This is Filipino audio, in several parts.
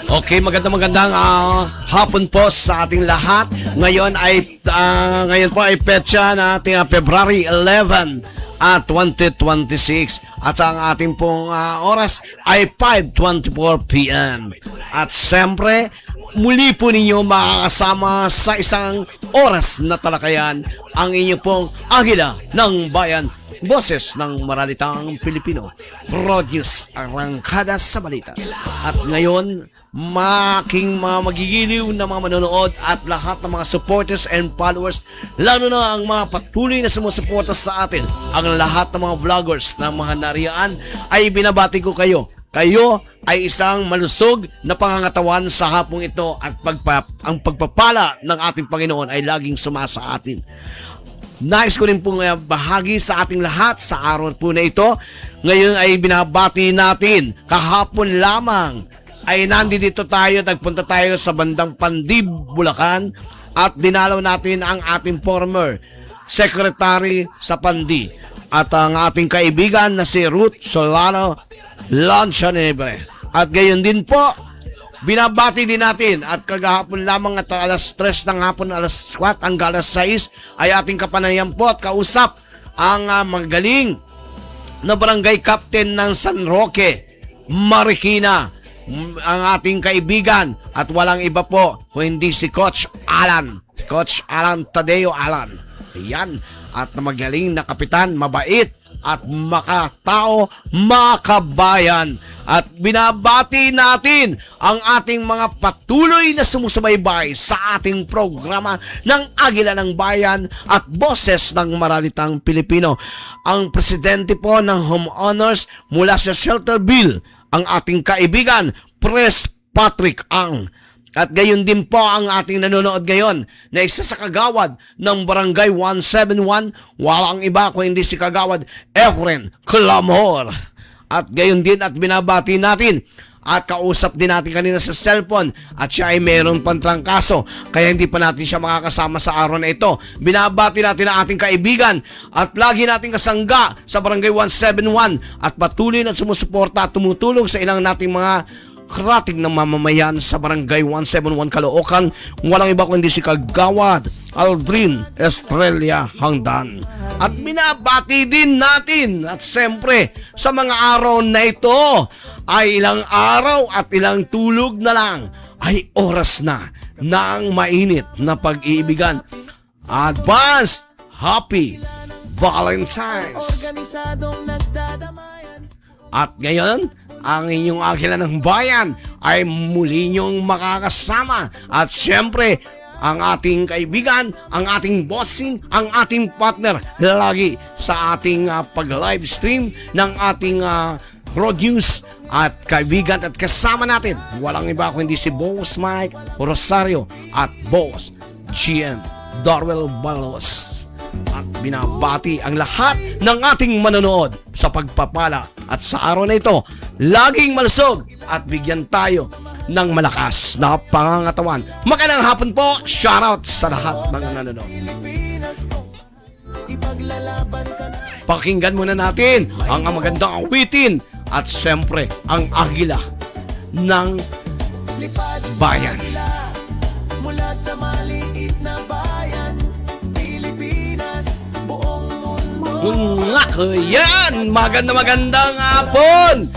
Okay, magandang hapon po sa ating lahat. Ngayon po ay petsa na ating February 11 at 2026 at ang ating pong oras ay 5:24 PM. At siyempre, muli po ninyo makakasama sa isang oras na talakayan ang inyong pong Agila ng Bayan, boses ng maralitang Pilipino, produce arangkada sa balita. At ngayon, making mga magigiliw na mga manonood at lahat ng mga supporters and followers, lalo na ang mga patuloy na sumusuporta sa atin, ang lahat ng mga vloggers ng mga nariyan, ay binabati ko kayo. Kayo ay isang malusog na pangangatawan sa hapong ito at ang pagpapala ng ating Panginoon ay laging sumasa atin. Nais ko rin pong bahagi sa ating lahat sa araw po na ito. Ngayon ay binabati natin. Kahapon lamang ay nandito tayo, nagpunta tayo sa bandang Pandib, Bulacan at dinalaw natin ang ating former secretary sa Pandi at ang ating kaibigan na si Ruth Solano Lanchanebre. At gayon din po, binabati din natin at kagahapon lamang at alas 3 ng hapon, alas 4 hanggang alas 6 ay ating kapanayan po at kausap ang magaling na barangay captain ng San Roque, Marikina, ang ating kaibigan at walang iba po kung hindi si Coach Alan Tadeo Alan. Ayan, at magaling na kapitan, mabait at makatao, makabayan. At binabati natin ang ating mga patuloy na sumusubaybay sa ating programa ng Agila ng Bayan at boses ng maralitang Pilipino. Ang presidente po ng homeowners mula sa Shelterville, ang ating kaibigan, Pres Patrick Ang. At gayon din po ang ating nanonood ngayon na isa sa kagawad ng Barangay 171, walang iba kung hindi si kagawad Efren Clamor. At gayon din at binabati natin at kausap din natin kanina sa cellphone at siya ay mayroon pang trangkaso kaya hindi pa natin siya makakasama sa araw na ito. Binabati natin ang ating kaibigan at lagi nating kasangga sa Barangay 171 at patuloy na sumusuporta at tumutulong sa ilang nating mga karating ng mamamayan sa Barangay 171 Caloocan. Walang iba kundi si Kagawad Aldrin Estrella Hangdan. At binabati din natin at siyempre sa mga araw na ito ay ilang araw at ilang tulog na lang ay oras na ng mainit na pag-iibigan. Advance Happy Valentine's! At ngayon, ang inyong Agila ng Bayan ay muli niyong makakasama. At syempre, ang ating kaibigan, ang ating bossing, ang ating partner lagi sa ating pag-live stream ng ating road news at kaibigan at kasama natin. Walang iba kundi si Boss Mike Rosario at Boss GM Darwell Balos. At binabati ang lahat ng ating manonood sa pagpapala at sa araw na ito, laging malusog at bigyan tayo ng malakas na pangangatawan. Magandang hapon po, shoutout sa lahat ng nanonood. Pakinggan muna natin ang magandang awitin at siyempre ang Agila ng Bayan. Mula sa maliit na bayan, Pilipinas, buong mundo. Yan! Magandang hapon!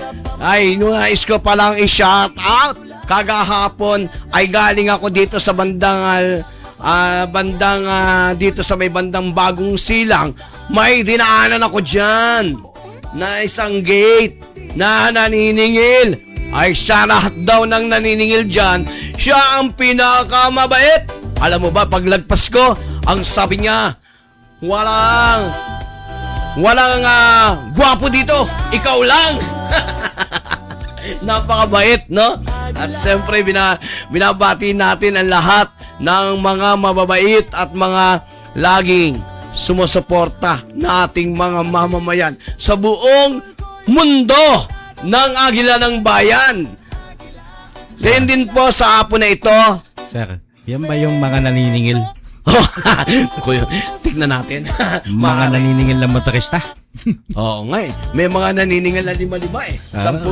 Ay, nais ko palang i-shout out. Kagahapon ay galing ako dito sa dito sa may bandang Bagong Silang. May dinaanan ako dyan na isang gate na naniningil. Ay, siya lahat daw ng naniningil dyan, siya ang pinakamabait. Alam mo ba, paglagpas ko, ang sabi niya, walang gwapo dito, ikaw lang. Napakabait, no? At siyempre, binabati natin ang lahat ng mga mababait at mga laging sumusuporta na ating mga mamamayan sa buong mundo ng Agila ng Bayan. Ganyan din po sa hapon na ito. Sir, yan ba yung mga naniningil? Tignan natin. Mga naniningil na motorista? Oo nga eh. May mga naniningil na 5-5 eh. 10-10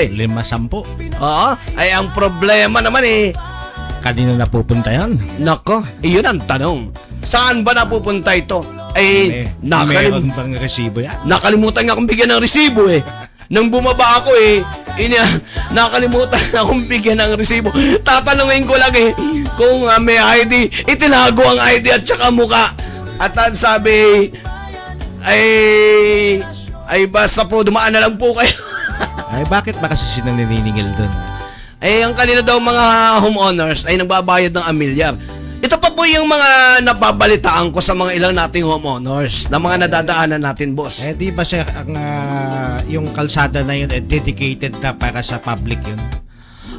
eh. 5-10. Oo. Ay ang problema naman eh. Kanino napupunta yan? Nako, iyon ang tanong. Saan ba napupunta ito? Meron bang resibo yan? Nakalimutan nga akong bigyan ng resibo eh. Nang bumaba ako eh, nakalimutan na akong bigyan ng resibo. Tatanungin ko lang eh, kung may ID, itinago ang ID at saka muka. At ang sabi, ay basta po, dumaan na lang po kayo. Ay, bakit ba kasi sila naniningil doon? Ang kanina daw mga homeowners ay nagbabayad ng 1 milyar. Ito pa po yung mga napabalitaan ko sa mga ilang nating homeowners na mga nadadaanan natin, boss. Di ba sir, yung kalsada na yun, dedicated na para sa public yun?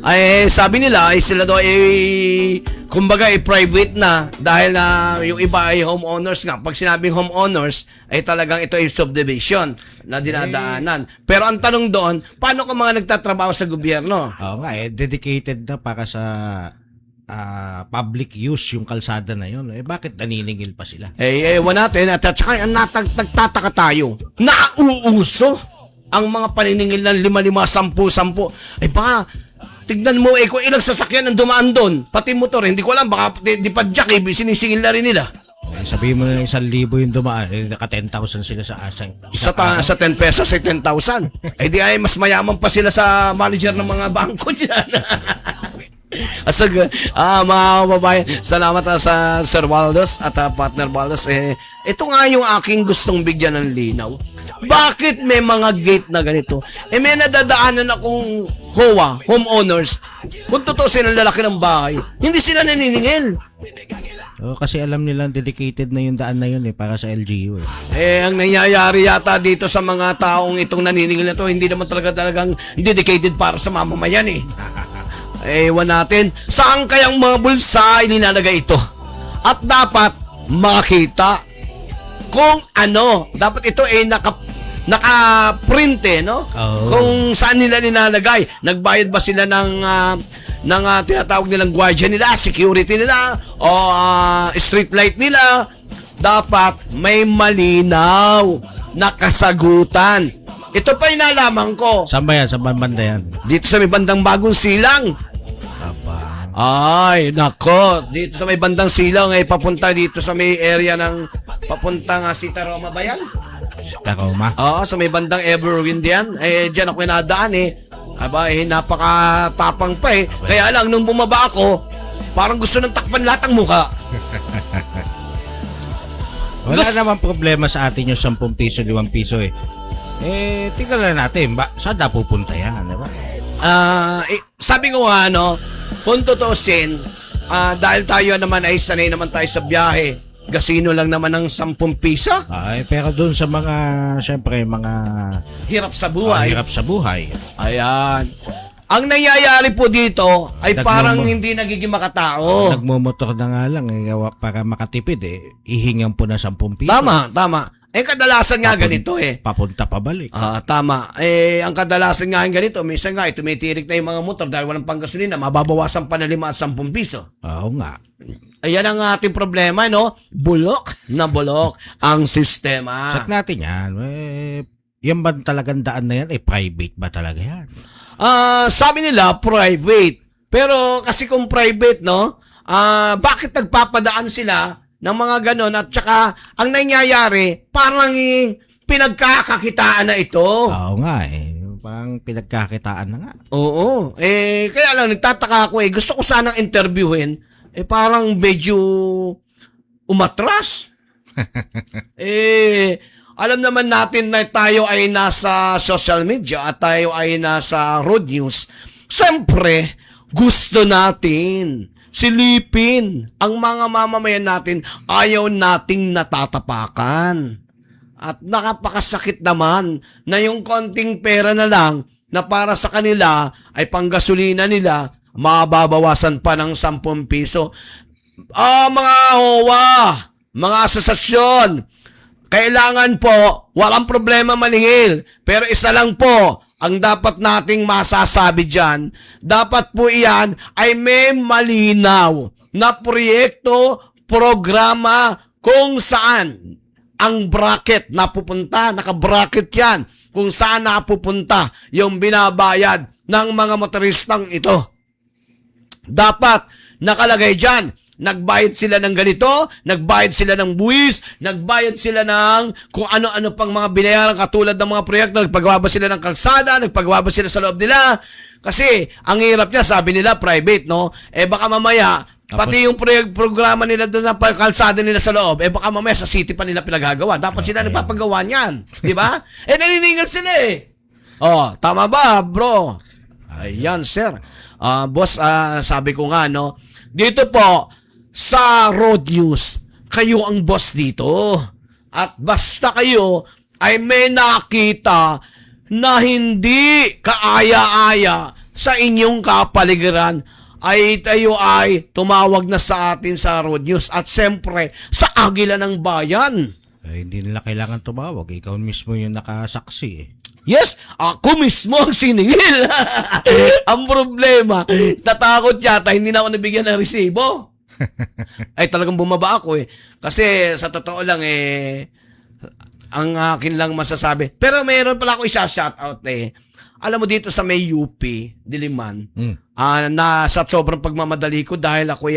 Ay sabi nila ay sila daw ay kumbaga ay private na dahil na yung iba ay homeowners nga. Pag sinabing homeowners ay talagang ito ay subdivision na dinadaanan. Pero ang tanong doon, paano kung mga nagtatrabaho sa gobyerno? Oo nga, dedicated na para sa public use yung kalsada na yun. Bakit naniningil pa sila? Ewan natin at saka nagtataka tayo. Nauuso ang mga paniningil ng 5-5, 10-10. Ay baka tignan mo kung ilang sasakyan ang dumaan doon. Pati motor, hindi ko alam, baka di pa jack sinisingil na rin nila. Sabihin mo na 1,000 yung dumaan, naka 10,000 sila sa Sa 10 pesos ay 10,000. Di ay mas mayaman pa sila sa manager ng mga bangko dyan. Mga babae, salamat sa Sir Waldos at partner Waldos. Ito nga yung aking gustong bigyan ng linaw. Bakit may mga gate na ganito? May nadadaanan akong homeowners. Kung totoo sila lalaki ng bahay, hindi sila naniningil. Kasi alam nila dedicated na yung daan na yun para sa LGU. Ang nangyayari yata dito sa mga taong itong naniningil na to, hindi naman talagang dedicated para sa mamamayan eh. Ewan natin, saan kayang mga bulsa ininalagay ito? At dapat makita kung ano, dapat ito ay naka-print no? Oh. Kung saan nila nilalagay. Nagbayad ba sila ng tinatawag nilang guardian nila, security nila, o street light nila? Dapat may malinaw na kasagutan. Ito pa inalaman ko. Saan ba yan? Saan ba banda yan? Dito sa may bandang Bagong Silang. Ay, nako. Dito sa may bandang Silang ay papunta dito sa may area ng papuntang Sita Roma ba yan? Sita Roma? Oo, sa may bandang Everwind yan. Diyan ako nadaan Aba, napakatapang pa Kaya lang, nung bumaba ako, parang gusto nang takpan lahat ang mukha. Wala naman problema sa atin yung 10 piso, 5 piso tingnan lang natin, saan na pupunta yan, diba? Sabi ko nga, kung tutusin, dahil tayo naman ay sanay naman tayo sa biyahe, gasino lang naman ng 10 piso. Pero doon sa mga, syempre, mga hirap sa buhay. Hirap sa buhay. Ayan. Ang nangyayari po dito ay parang hindi nagiging makatao. Nagmumotor na nga lang para makatipid ihingan po na 10 piso. Tama. Kadalasan nga ganito Papunta pabalik. Tama. Ang kadalasan nga ganito, minsan nga tumitirik na yung mga motor dahil walang panggasolina, mababawasan pa na 5 at 10 piso. Oo nga. Ayan ang ating problema, Bulok na bulok ang sistema. Check natin yan. Yan ba talagang daan na yan? Private ba talaga yan? Sabi nila, private. Pero kasi kung private, bakit nagpapadaan sila ng mga ganon at saka ang nangyayari parang pinagkakakitaan na ito. Oo nga parang pinagkakitaan na nga. Oo. Kaya lang nagtataka ako gusto ko sanang interviewin parang medyo umatras. Alam naman natin na tayo ay nasa social media at tayo ay nasa road news. Siyempre, gusto natin silipin ang mga mamamayan natin, ayaw nating natatapakan. At nakapakasakit naman na yung konting pera na lang na para sa kanila ay panggasolina nila, mababawasan pa ng 10 piso. Mga HOA, mga asosasyon, kailangan po, walang problema maningil. Pero isa lang po, ang dapat nating masasabi dyan, dapat po iyan ay may malinaw na proyekto, programa kung saan ang bracket na pupunta, naka-bracket yan kung saan napupunta yung binabayad ng mga motoristang ito. Dapat nakalagay dyan, nagbayad sila ng ganito, nagbayad sila ng buwis, nagbayad sila ng kung ano-ano pang mga binayaran katulad ng mga proyekto, nagpagawa ba sila ng kalsada, nagpagawa ba sila sa loob nila. Kasi ang hirap niya, sabi nila private, no? Baka mamaya, pati yung programa nila doon na kalsada nila sa loob, baka mamaya sa city pa nila pinagagawa. Dapat sila nagpapagawa niyan. Di ba? Naniningal sila eh. Oh, tama ba, bro? Ayan, sir. Boss, sabi ko nga, no? Dito po, sa Road News, kayo ang boss dito. At basta kayo ay may nakita na hindi kaaya-aya sa inyong kapaligiran, ay tayo ay tumawag na sa atin sa Road News at siyempre sa Agila ng Bayan. Hindi nila kailangan tumawag. Ikaw mismo yung nakasaksi eh. Yes, ako mismo ang siningil. Ang problema, natakot yata, hindi na ako nabigyan ng resibo. Ay talagang bumaba ako eh. Kasi sa totoo lang ang akin lang masasabi. Pero mayroon pala ako isa-shoutout eh. Alam mo dito sa may UP, Diliman, na sa sobrang pagmamadali ko dahil ako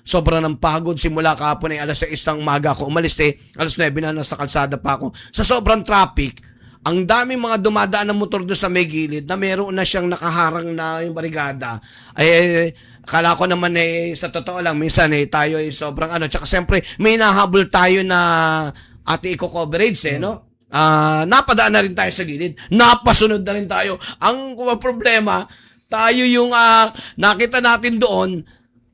sobrang ng pagod simula kahapon ay alas 6 ng umaga ako umalis alas 9 na nasa kalsada pa ako. Sa sobrang traffic, ang daming mga dumadaan ng motor doon sa may gilid na meron na siyang nakaharang na yung barigada. Akala ko naman sa totoo lang, minsan tayo sobrang tsaka siyempre may nahabol tayo na ati eco-coverage no? Napadaan na rin tayo sa gilid. Napasunod na rin tayo. Ang problema, tayo yung nakita natin doon,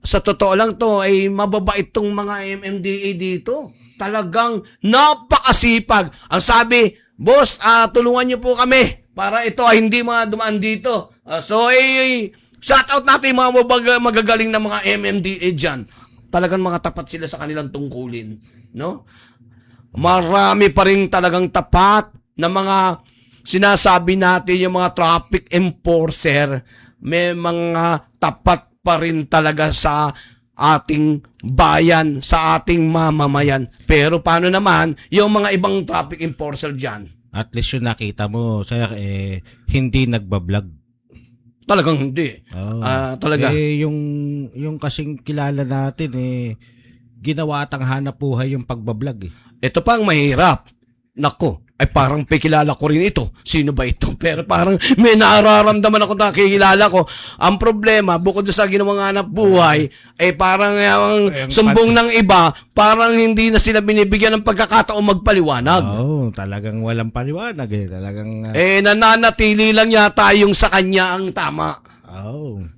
sa totoo lang to, ay mababait tong mga MMDA dito. Talagang napakasipag. Ang sabi, boss, tulungan niyo po kami para ito ay hindi mga dumaan dito. Shout out natin yung mga magagaling na mga MMDA dyan. Talagang mga tapat sila sa kanilang tungkulin. No? Marami pa rin talagang tapat na mga sinasabi natin yung mga traffic enforcer. May mga tapat pa rin talaga sa ating bayan, sa ating mamamayan. Pero paano naman yung mga ibang traffic enforcer dyan? At least yung nakita mo, sir, hindi nagbablog. Talagang hindi. Talaga. Yung kasing kilala natin, ginawa atang hanap buhay yung pagbablog eh. Ito pa ang mahirap. Nako, ay parang pikilala ko rin ito. Sino ba ito? Pero parang may nararamdaman ako na kilala ko. Ang problema, bukod sa ginawang hanap buhay, ay parang sumbong ng iba, parang hindi na sila binibigyan ng pagkakataong magpaliwanag. Talagang walang paliwanag eh. Talagang... nananatili lang yata yung sa kanya ang tama.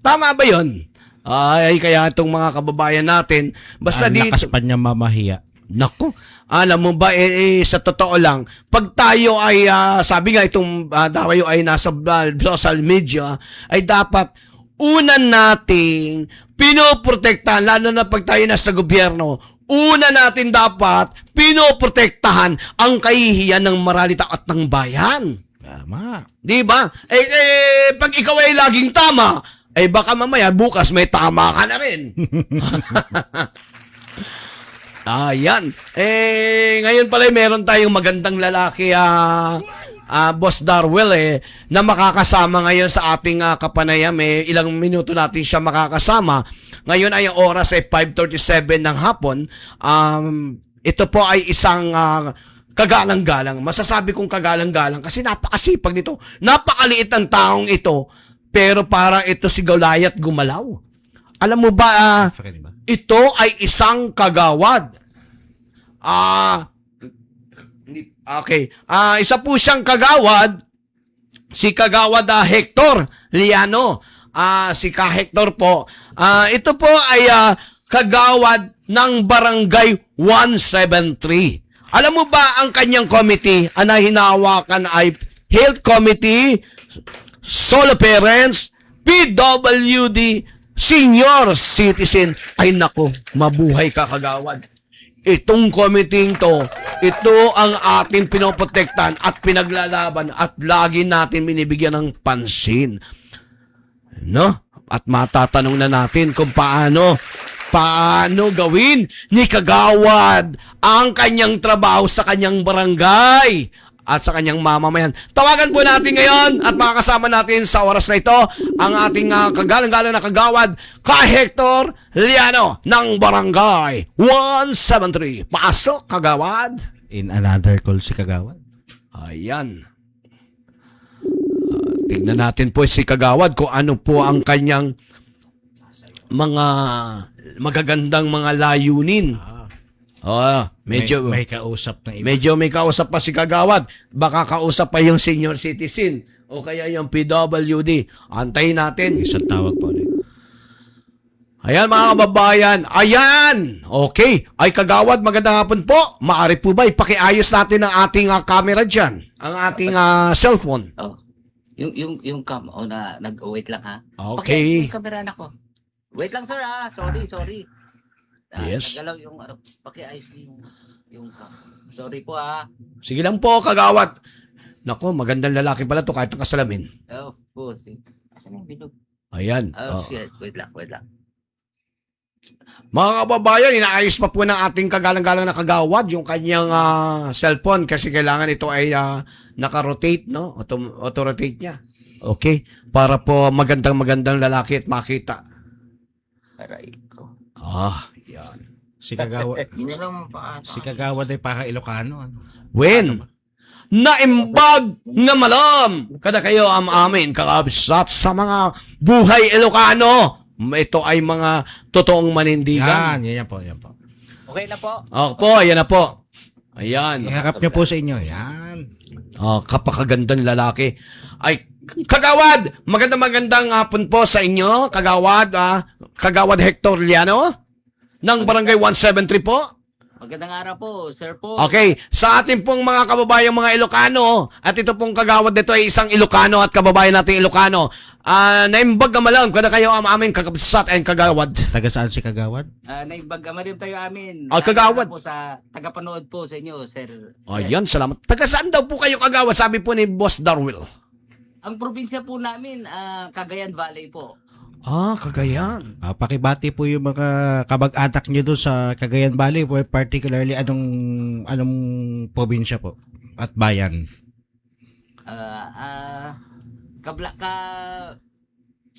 Tama ba yun? Ay, kaya itong mga kababayan natin, basta dito... Lakas pa niya mamahiya. Nako, alam mo ba, sa totoo lang, pag tayo ay, sabi nga itong tayo ay nasa social media, ay dapat unan nating pinoprotektahan, lalo na pag tayo nasa gobyerno, una natin dapat pinoprotektahan ang kahihiyan ng maralita at ng bayan. Tama. Di ba? Pag ikaw ay laging tama, baka mamaya bukas may tama ka na rin. Ayan. Ngayon pala meron tayong magandang lalaki, Boss Darwell, na makakasama ngayon sa ating kapanayam. Ilang minuto natin siya makakasama. Ngayon ay ang oras ay 5:37 ng hapon. Ito po ay isang kagalang-galang. Masasabi kong kagalang-galang kasi napakasipag nito. Napakaliit ang taong ito, pero parang ito si Goliath gumalaw. Alam mo ba, ito ay isang kagawad. Okay. Isa po siyang kagawad, si Kagawad Hector Liano. Si Hector po. Ito po ay kagawad ng Barangay 173. Alam mo ba ang kanyang committee na hinahawakan ay Health Committee, Solo Parents, PWD, Senior Citizen. Ay nako, mabuhay ka kagawad. Itong committee to, ito ang ating pinoprotektan at pinaglalaban at lagi natin binibigyan ng pansin. No? At matatanong na natin kung paano paano gawin ni Kagawad ang kanyang trabaho sa kanyang barangay at sa kanyang mamamayan. Tawagan po natin ngayon at makakasama natin sa oras na ito ang ating kagalang-galang na kagawad, Ka Hector Liano ng Barangay 173. Pasok, kagawad. In another call si Kagawad. Ayan. Tignan natin po si kagawad kung ano po ang kanyang mga magagandang mga layunin. Medyo May kausap na iba. medyo may kausap pa si kagawad. Baka kausap pa yung senior citizen o kaya yung PWD. Antayin natin. Isang tawag po ulit. Ayan mga kababayan. Ayan! Okay. Ay kagawad, magandang hapon po. Maaari po ba ipakiayos natin ang ating camera dyan? Ang ating cellphone. Oh. Yung cam na nag-wait lang ha. Okay. Yung camera na ko. Wait lang sir ha. Sorry. Yes. Nagalaw yung pakiayos yung cam. Sorry po ha. Sige lang po, kagawad. Nako, magandang lalaki pala to kahit nakasalamin. Of course. Asan yung bilog? Ayan. Oh, shit. Wait lang. Mga kababayan, inaayos pa po ng ating kagalang-galang na kagawad yung kanyang cellphone kasi kailangan ito ay naka-rotate, no? Auto-rotate niya. Okay? Para po magandang lalaki at makita. Aray ko. Yan. Si Kagawad. Hindi lang paano. Si Kagawad ay para Ilocano. Ano? When naimbag nga malam kada kayo amin kakabsat sa mga buhay Ilocano. Ito ay mga totoong manindigan. Yan po. Okay na po. Ayan na po. Ayan. Iharap niyo po sa inyo. Yan. Kapakagandang lalaki. Ay, kagawad, magandang hapon po sa inyo, kagawad, kagawad Hector Liano, ng Barangay 173 po. Magandang araw po, sir po. Okay, sa ating pong mga kababayang mga Ilocano, at ito pong kagawad nito ay isang Ilocano at kababayan nating Ilocano. Naimbag ka malang, kada kayo aming kakabsat and kagawad. Taga saan si Kagawad? Naibagama rin tayo amin. Kagawad. Po sa tagapanood po sa inyo, sir. Ayan, salamat. Taga saan daw po kayo kagawad? Sabi po ni Boss Darwil. Ang probinsya po namin, Cagayan Valley po. Cagayan. Pakibati po yung mga kamag-anak niyo doon sa Cagayan Valley, particularly anong probinsya po at bayan.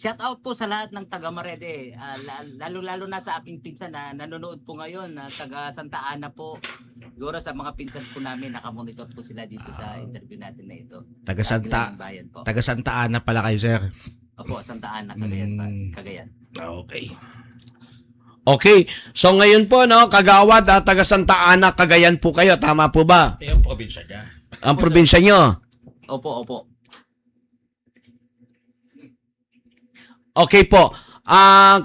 Shout out po sa lahat ng taga Marede. Lalo na sa aking pinsan na nanonood po ngayon, taga Santa Ana po. Siguro sa mga pinsan po namin, nakamonitor po sila dito sa interview natin na ito. Taga Santa Bayan po. Taga Santa Ana pala kayo, sir. Opo, Santa Ana, Cagayan. Cagayan. Okay. Okay, so ngayon po, no, kagawad, taga Santa Ana, Cagayan po kayo. Tama po ba? Ito yung probinsya niya. Ang probinsya nyo? Opo. Okay po.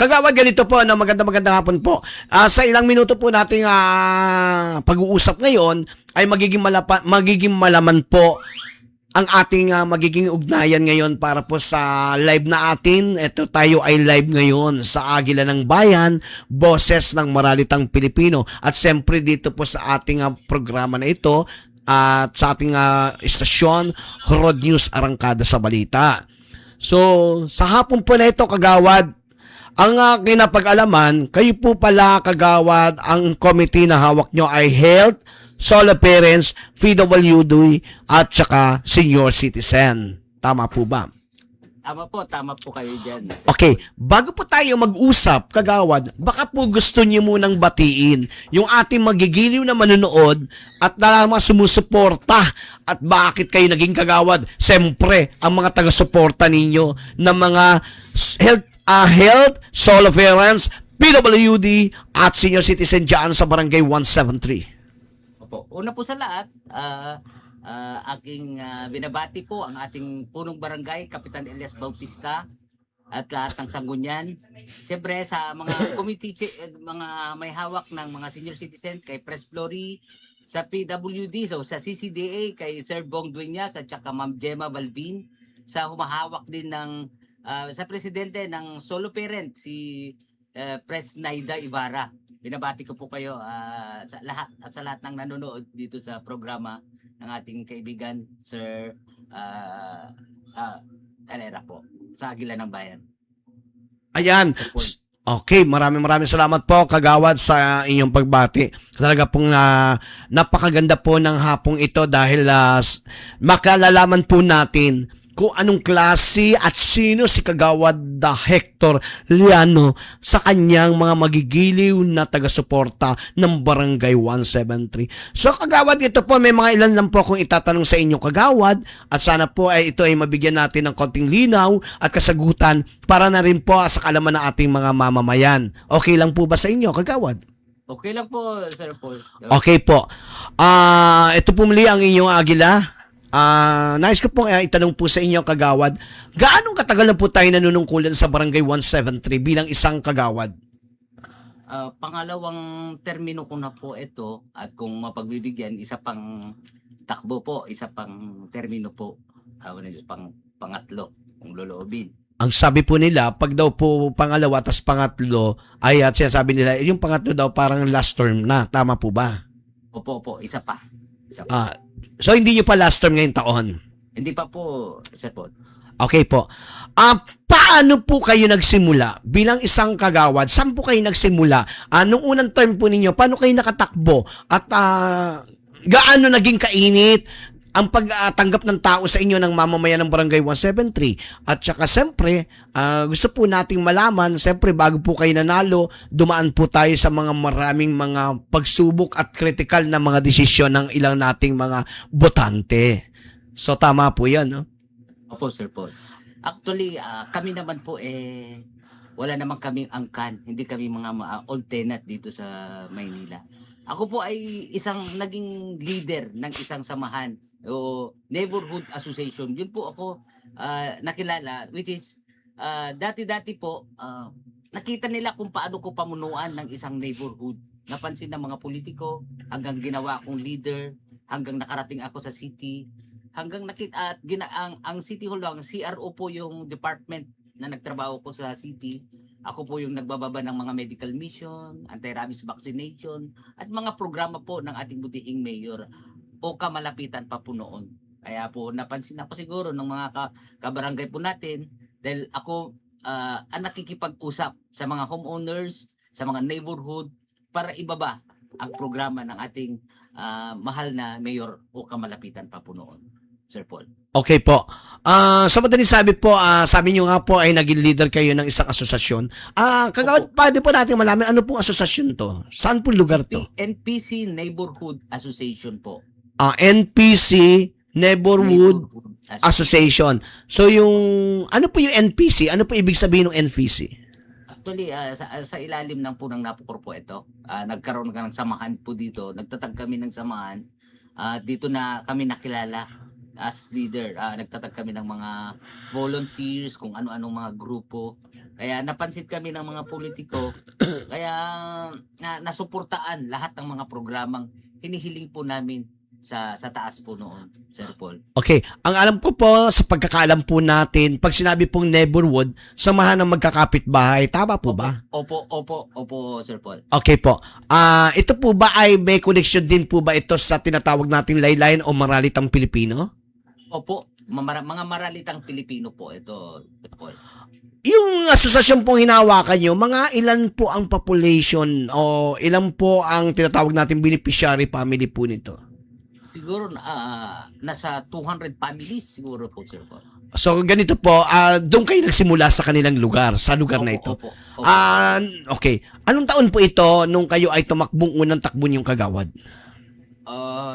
Kagawad, ganito po, no, magandang hapon po. Sa ilang minuto po nating pag-uusap ngayon ay magiging malaman po ang ating magiging ugnayan ngayon para po sa live na atin. Ito, tayo ay live ngayon sa Agila ng Bayan, Boses ng Maralitang Pilipino. At siyempre dito po sa ating programa na ito at sa ating istasyon, Road News Arangkada sa Balita. So, sa hapon po na ito, kagawad, ang kinapag-alaman, kayo po pala, kagawad, ang committee na hawak nyo ay Health, Solo Parents, PWD, at saka Senior Citizen. Tama po ba? Tama po kayo dyan. Okay, bago po tayo mag-usap, kagawad, baka po gusto niyo munang batiin yung ating magigiliw na manonood at na mga sumusuporta at bakit kayo naging kagawad. Siyempre, ang mga taga-suporta ninyo ng mga health, solo parents, PWD, at senior citizen dyan sa Barangay 173. Opo. Una po sa lahat, aking binabati po ang ating punong barangay, Kapitan Elias Bautista, at lahat ng Sanggunian. Siyempre sa mga committee, mga may hawak ng mga senior citizen, kay Pres Flory, sa PWD, so sa CCDA, kay Sir Bong Dueñas, at saka Ma'am Gemma Balbin, sa humahawak din ng, sa presidente ng solo parent, si Pres Naida Ibarra. Binabati ko po kayo sa lahat at sa lahat ng nanonood dito sa programa ng ating kaibigan Sir Calera po sa Agila ng Bayan. Ayan. Okay, maraming salamat po Kagawad sa inyong pagbati. Talaga pong napakaganda po ng hapong ito dahil makalalaman po natin kung anong klase at sino si Kagawad Hector Liano sa kanyang mga magigiliw na taga-suporta ng Barangay 173. So Kagawad, ito po may mga ilan lang po akong itatanong sa inyo Kagawad at sana po ay ito ay mabigyan natin ng konting linaw at kasagutan para na rin po sa kalaman ng ating mga mamamayan. Okay lang po ba sa inyo Kagawad? Okay lang po, Sir Paul. Okay po. Ito po muli ang inyong agila. Nais ko pong itanong po sa inyo Kagawad, gaano katagal na po tayo nanunungkulan sa Barangay 173 bilang isang Kagawad? Pangalawang termino ko na po ito at kung mapagbibigyan, isa pang takbo po, isa pang termino po, pangatlo kung loloobin. Ang sabi po nila, pag daw po pangalawa tas pangatlo, ay at sinasabi nila, yung pangatlo daw parang last term na. Tama po ba? Opo, isa pa. Isa pa. So hindi nyo pa last term ngayong taon? Hindi pa po, Sir Paul. Okay po. Paano po kayo nagsimula bilang isang Kagawad? Saan po kayo nagsimula? Nung unang term po ninyo, paano kayo nakatakbo? At gaano naging kainit ang pagtanggap ng tao sa inyo ng mamamayan ng Barangay 173? At saka siyempre, gusto po nating malaman, siyempre bago po kayo nanalo, dumaan po tayo sa mga maraming mga pagsubok at critical na mga desisyon ng ilang nating mga botante. So tama po yan, no? Opo, Sir Paul. Actually, kami naman po wala naman kaming angkan. Hindi kami mga old tenant dito sa Maynila. Ako po ay isang naging leader ng isang samahan o neighborhood association. Yun po ako nakilala, which is dati-dati po nakita nila kung paano ko pamunuan ng isang neighborhood. Napansin ng mga politiko hanggang ginawa akong leader, hanggang nakarating ako sa city, hanggang nakita at ang City Hall lang, CRO po yung department na nagtrabaho ko sa city. Ako po yung nagbababa ng mga medical mission, anti-rabies vaccination, at mga programa po ng ating butihing mayor o kamalapitan pa po noon. Kaya po napansin ako siguro ng mga kabarangay po natin dahil ako ang nakikipag-usap sa mga homeowners, sa mga neighborhood para ibaba ang programa ng ating mahal na mayor o kamalapitan pa po noon, Sir Paul. Okay po. Sa madaling sabi po, sabi nyo nga po ay naging leader kayo ng isang asosasyon. Kagawad, pwede po natin malaman ano pong asosasyon to? Saan po lugar to? NPC Neighborhood Association po. NPC Neighborhood Association. So yung, ano po yung NPC? Ano po ibig sabihin ng NPC? Actually, sa ilalim ng punang napukor po ito, nagkaroon ng samahan po dito. Nagtatag kami ng samahan. Dito na kami nakilala as leader. Nagtatag kami ng mga volunteers, kung ano-anong mga grupo. Kaya napansin kami ng mga politiko. Kaya nasuportaan lahat ng mga programang hinihiling po namin sa taas po noon, Sir Paul. Okay, ang alam ko po sa pagkakaalam po natin, pag sinabi pong neighborhood, samahan ng magkakapitbahay, tama po ba? Opo, Sir Paul. Okay po. Ito po ba ay may connection din po ba ito sa tinatawag nating laylayan o maralitang Pilipino? Opo, mga maralitang Pilipino po ito, Sir Paul. Yung asosasyon pong hinawakan nyo, mga ilan po ang population o ilan po ang tinatawag nating beneficiary family po nito? Siguro nasa 200 families siguro po, Sir Paul. So ganito po, doon kayo nagsimula sa kanilang lugar, sa lugar na ito. Opo. Okay. Anong taon po ito nung kayo ay tumakbong unang takbo niyong Kagawad?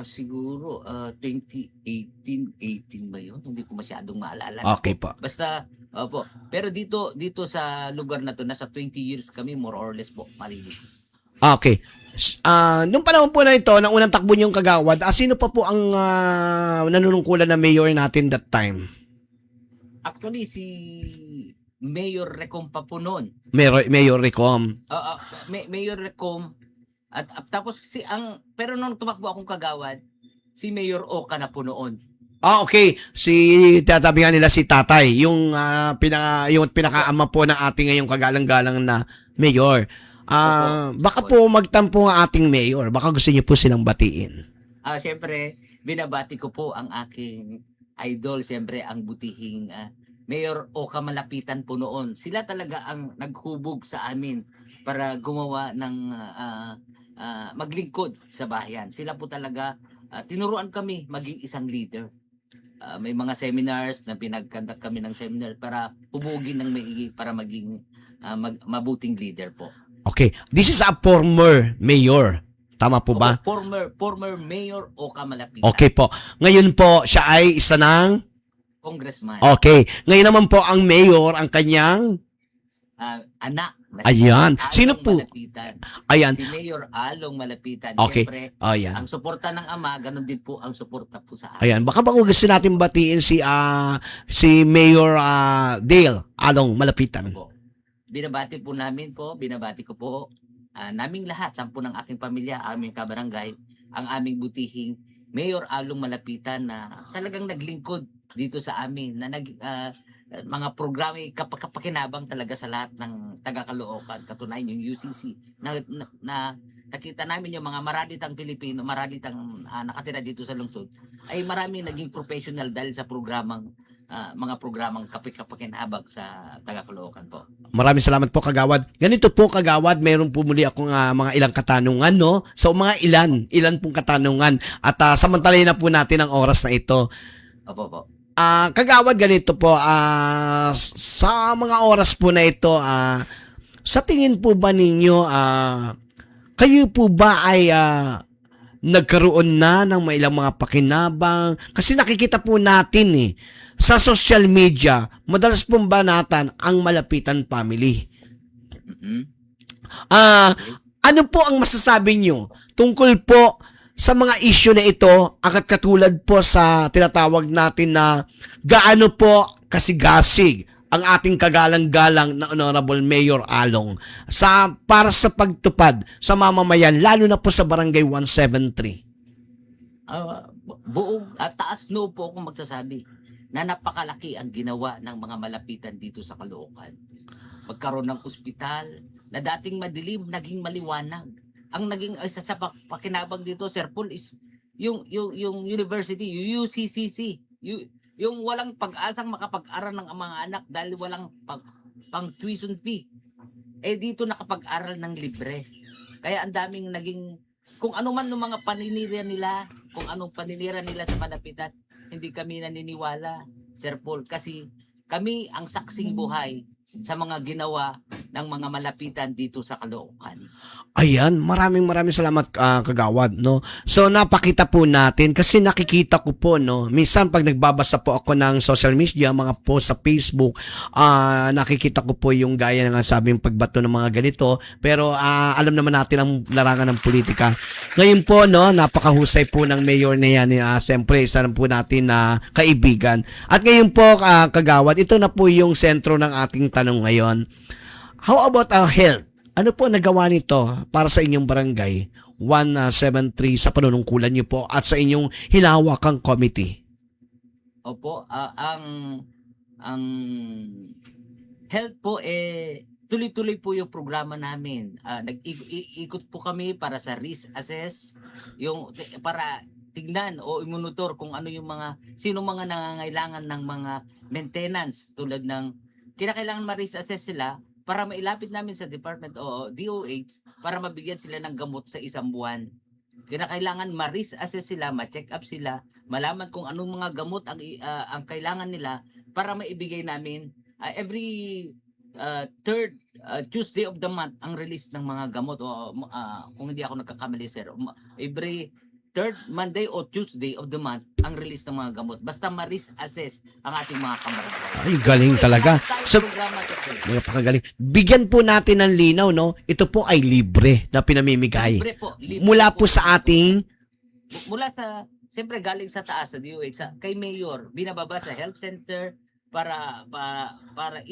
Siguro 2018 ba yun? Hindi ko masyadong maalala. Okay po. Basta, opo. Pero dito sa lugar na to, nasa 20 years kami, more or less po, malinis. Okay. Nung panahon po na ito, na unang takbo niyong Kagawad, sino pa po ang nanunungkulan na mayor natin that time? Actually, si Mayor Recom pa po noon. Mayor Recom. Mayor Recom. At tapos pero nung tumakbo akong Kagawad, si Mayor Oka na po noon. Okay. Tatabi nga nila si Tatay, yung pinakaama po ng ating ngayong kagalang-galang na mayor. Baka po magtampo ang ating mayor. Baka gusto niyo po silang batiin. Siyempre, binabati ko po ang aking idol, siyempre ang butihing Mayor Oka Malapitan po noon. Sila talaga ang naghubog sa amin para gumawa ng maglingkod sa bayan. Sila po talaga tinuruan kami maging isang leader. May mga seminars na pinagkandak kami ng seminar para hubugin ng maigi para maging mabuting leader po. Okay, this is a former mayor. Tama po ba? Former Mayor Oka Malapitan. Okay po. Ngayon po, siya ay isa ng... Congressman. Okay. Ngayon naman po, ang mayor, ang kanyang... Anak. Na Ayan. si Sino Along po? Malapitan. Ayan. Si Mayor Along Malapitan. Okay. Siyempre, Ayan. ang suporta ng ama, ganun din po ang suporta po sa akin. Ayan. Baka ba gusto natin batiin si Mayor Dale Along Malapitan. Po. Binabati po namin po, binabati ko po naming lahat, 10 ng aking pamilya, aming kabarangay, ang aming butihing Mayor Along Malapitan na talagang naglingkod dito sa amin na mga programa kapakinabang talaga sa lahat ng taga-Caloocan. Katunayan yung UCC na nakita namin yung mga maralitang Pilipino, maralitang nakatira dito sa lungsod ay maraming naging professional dahil sa mga programang kapakinabang sa taga-Caloocan po. Maraming salamat po, Kagawad. Ganito po, Kagawad, meron po muli akong mga ilang katanungan, no? So, mga ilan pong katanungan. At samantalahin na po natin ang oras na ito. Opo po. Kagawad, ganito po, sa mga oras po na ito, sa tingin po ba ninyo, kayo po ba ay nagkaroon na ng may ilang mga pakinabang? Kasi nakikita po natin sa social media, madalas pong banatan ang Malapitan family. Mm-hmm. Ano po ang masasabi nyo tungkol po sa mga issue na ito, at katulad po sa tinatawag natin na gaano po kasigasig ang ating kagalang-galang na Honorable Mayor Along para sa pagtupad sa mamamayan, lalo na po sa Barangay 173? Buong taas no po akong magsasabi na napakalaki ang ginawa ng mga Malapitan dito sa Caloocan. Magkaroon ng ospital na dating madilim, naging maliwanag. Ang naging isa sa pakinabang dito, Sir Paul, is yung university, yung UCCC, yung walang pag-asang makapag-aral ng mga anak dahil walang pang tuition fee. Dito nakapag-aral ng libre. Kaya ang daming naging, kung ano man ng mga paninira nila, kung anong paninira nila sa Malapitan, hindi kami naniniwala, Sir Paul, kasi kami ang saksing buhay sa mga ginawa ng mga Malapitan dito sa Caloocan. Ayan, maraming salamat, Kagawad, no? So napakita po natin kasi nakikita ko po, no, minsan pag nagbabasa po ako ng social media, mga post sa Facebook, nakikita ko po yung gaya ng sabing pagbato ng mga ganito, pero alam naman natin ang larangan ng politika. Ngayon po, no, napakahusay po ng mayor na yan, siyempre isa na po natin na kaibigan. At ngayon po, Kagawad, ito na po yung sentro ng ating tanong ngayon. How about our health? Ano po nagawa nito para sa inyong barangay 173 sa panunungkulan niyo po at sa inyong hinahawakang committee? Opo, ang health po tuloy-tuloy po yung programa namin. Nag-ikot po kami para sa risk assess, para tignan o imonitor kung ano yung sino mga nangangailangan ng mga maintenance tulad ng kinakailangan ma-risk assess sila para mailapit namin sa department o DOH para mabigyan sila ng gamot sa isang buwan. Kinakailangan ma-risk assess sila, ma-check up sila, malaman kung anong mga gamot ang kailangan nila para maibigay namin every third Tuesday of the month ang release ng mga gamot o kung hindi ako nagkakamali, sir, every third Monday o Tuesday of the month ang release ng mga gamot. Basta ma-risk assess ang ating mga kabarangay. Ay, galing talaga. Napakagaling. Bigyan po natin ng linaw, no? Ito po ay libre na pinamimigay. Libre po. Mula po sa ating... Siyempre galing sa taas, sa DOH, kay Mayor, binababa sa health center, para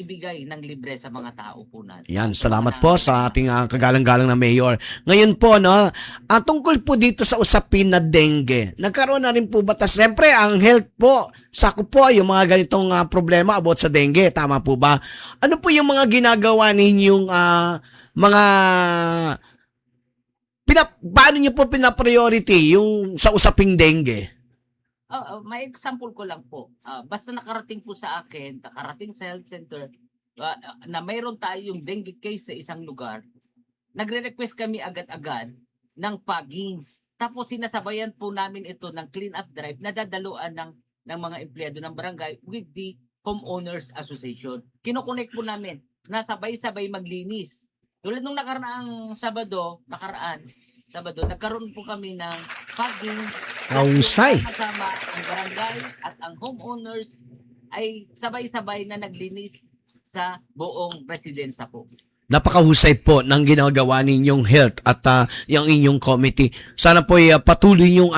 ibigay ng libre sa mga tao po natin. Yan, salamat po sa ating kagalang-galang na mayor. Ngayon po, no, tungkol po dito sa usapin na dengue, nagkaroon na rin po ba? Siyempre, ang health po, sako po yung mga ganitong problema about sa dengue. Tama po ba? Ano po yung mga ginagawa ninyong paano nyo po pinapriority yung sa usaping dengue? May example ko lang po. Basta nakarating po sa akin, nakarating sa health center, na mayroon tayong dengue case sa isang lugar, nagre-request kami agad-agad ng paging. Tapos sinasabayan po namin ito ng clean up drive na dadaluan ng mga empleyado ng barangay with the homeowners association. Kinokonek po namin na sabay-sabay maglinis. Tulad nung Sabado, nagkaroon po kami ng paging. Mahusay. Kasama ang barangay at ang homeowners ay sabay-sabay na naglinis sa buong residensya po. Napakahusay po ng ginagawa ninyong health at yung inyong committee. Sana po patuloy yung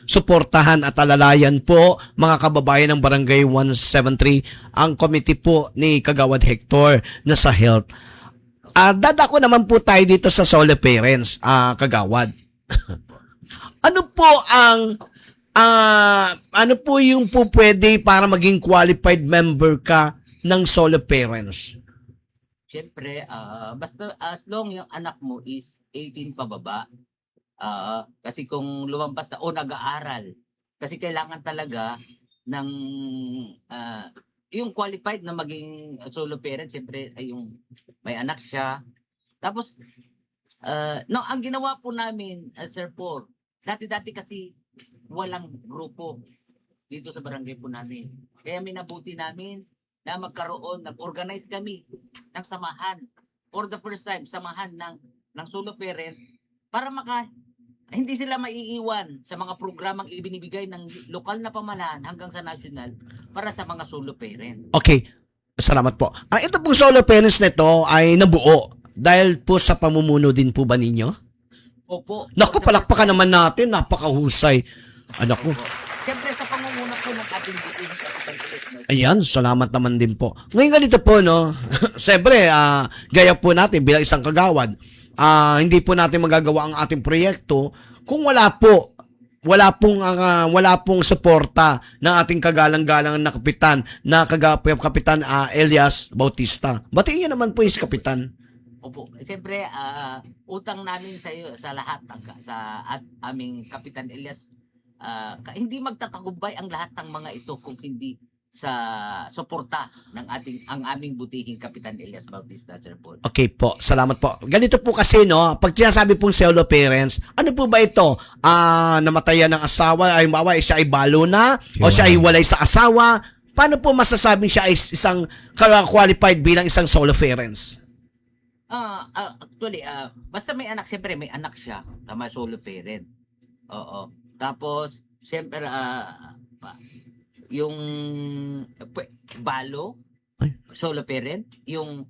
suportahan at alalayan po mga kababayan ng Barangay 173 ang committee po ni Kagawad Hector na sa health. Dadako naman po tayo dito sa solo parents, Kagawad. Ano po ang ano po yung po pwede para maging qualified member ka ng solo parents? Siyempre, basta as long yung anak mo is 18 pababa, kasi kung lumampas na o nag-aaral, kasi kailangan talaga ng yung qualified na maging solo parent, siyempre ay yung may anak siya. Tapos, no, ang ginawa po namin, Sir Paul, dati-dati kasi walang grupo dito sa barangay po namin. Kaya minabuti namin na nag-organize kami ng samahan. For the first time, samahan ng solo parent para hindi sila maiiwan sa mga programang ibinibigay ng lokal na pamahalaan hanggang sa national para sa mga solo parent. Okay, salamat po. Ito pong solo parents nito ay nabuo dahil po sa pamumuno din po ba ninyo? Opo. Naku, palakpakan naman natin. Napakahusay. Anak ko. Siyempre sa pangunguna po ng ating butihing Kapitan Elesmo. Ayan, salamat naman din po. Ngayon ganito po, no? Siyempre, gaya po natin bilang isang kagawad, hindi po natin magagawa ang ating proyekto kung wala pong suporta ng ating kagalang-galang na kapitan na Kapitan Elias Bautista. Batiin niyo naman po yung kapitan. Opo. Siyempre, utang namin sa iyo, sa lahat, at aming Kapitan Elias, hindi magtatagumpay ang lahat ng mga ito kung hindi sa suporta ng ang aming butihing Kapitan Elias Bautista, Sir Paul. Okay po, salamat po. Ganito po kasi, no, pag sinasabi pong solo parents, ano po ba ito? Namatayan ng asawa, siya ay balo na, o siya ay walay sa asawa. Paano po masasabing siya ay isang qualified bilang isang solo parents? Actually, basta may anak, siyempre may anak siya, tama, solo parent. Oo. Tapos, siyempre, yung balo, solo parent, yung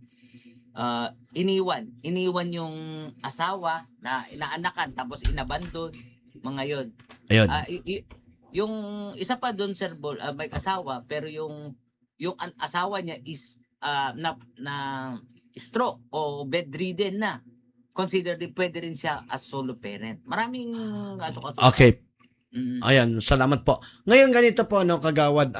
iniwan yung asawa na inaanakan, tapos inabandon, mga yun. Ayun. Yung isa pa doon, Sir Bol, may asawa, pero yung asawa niya is na stroke o bedridden na. Consider pwede rin siya as solo parent. Maraming kaso. Okay. Ayan, salamat po. Ngayon ganito po, no, Kagawad,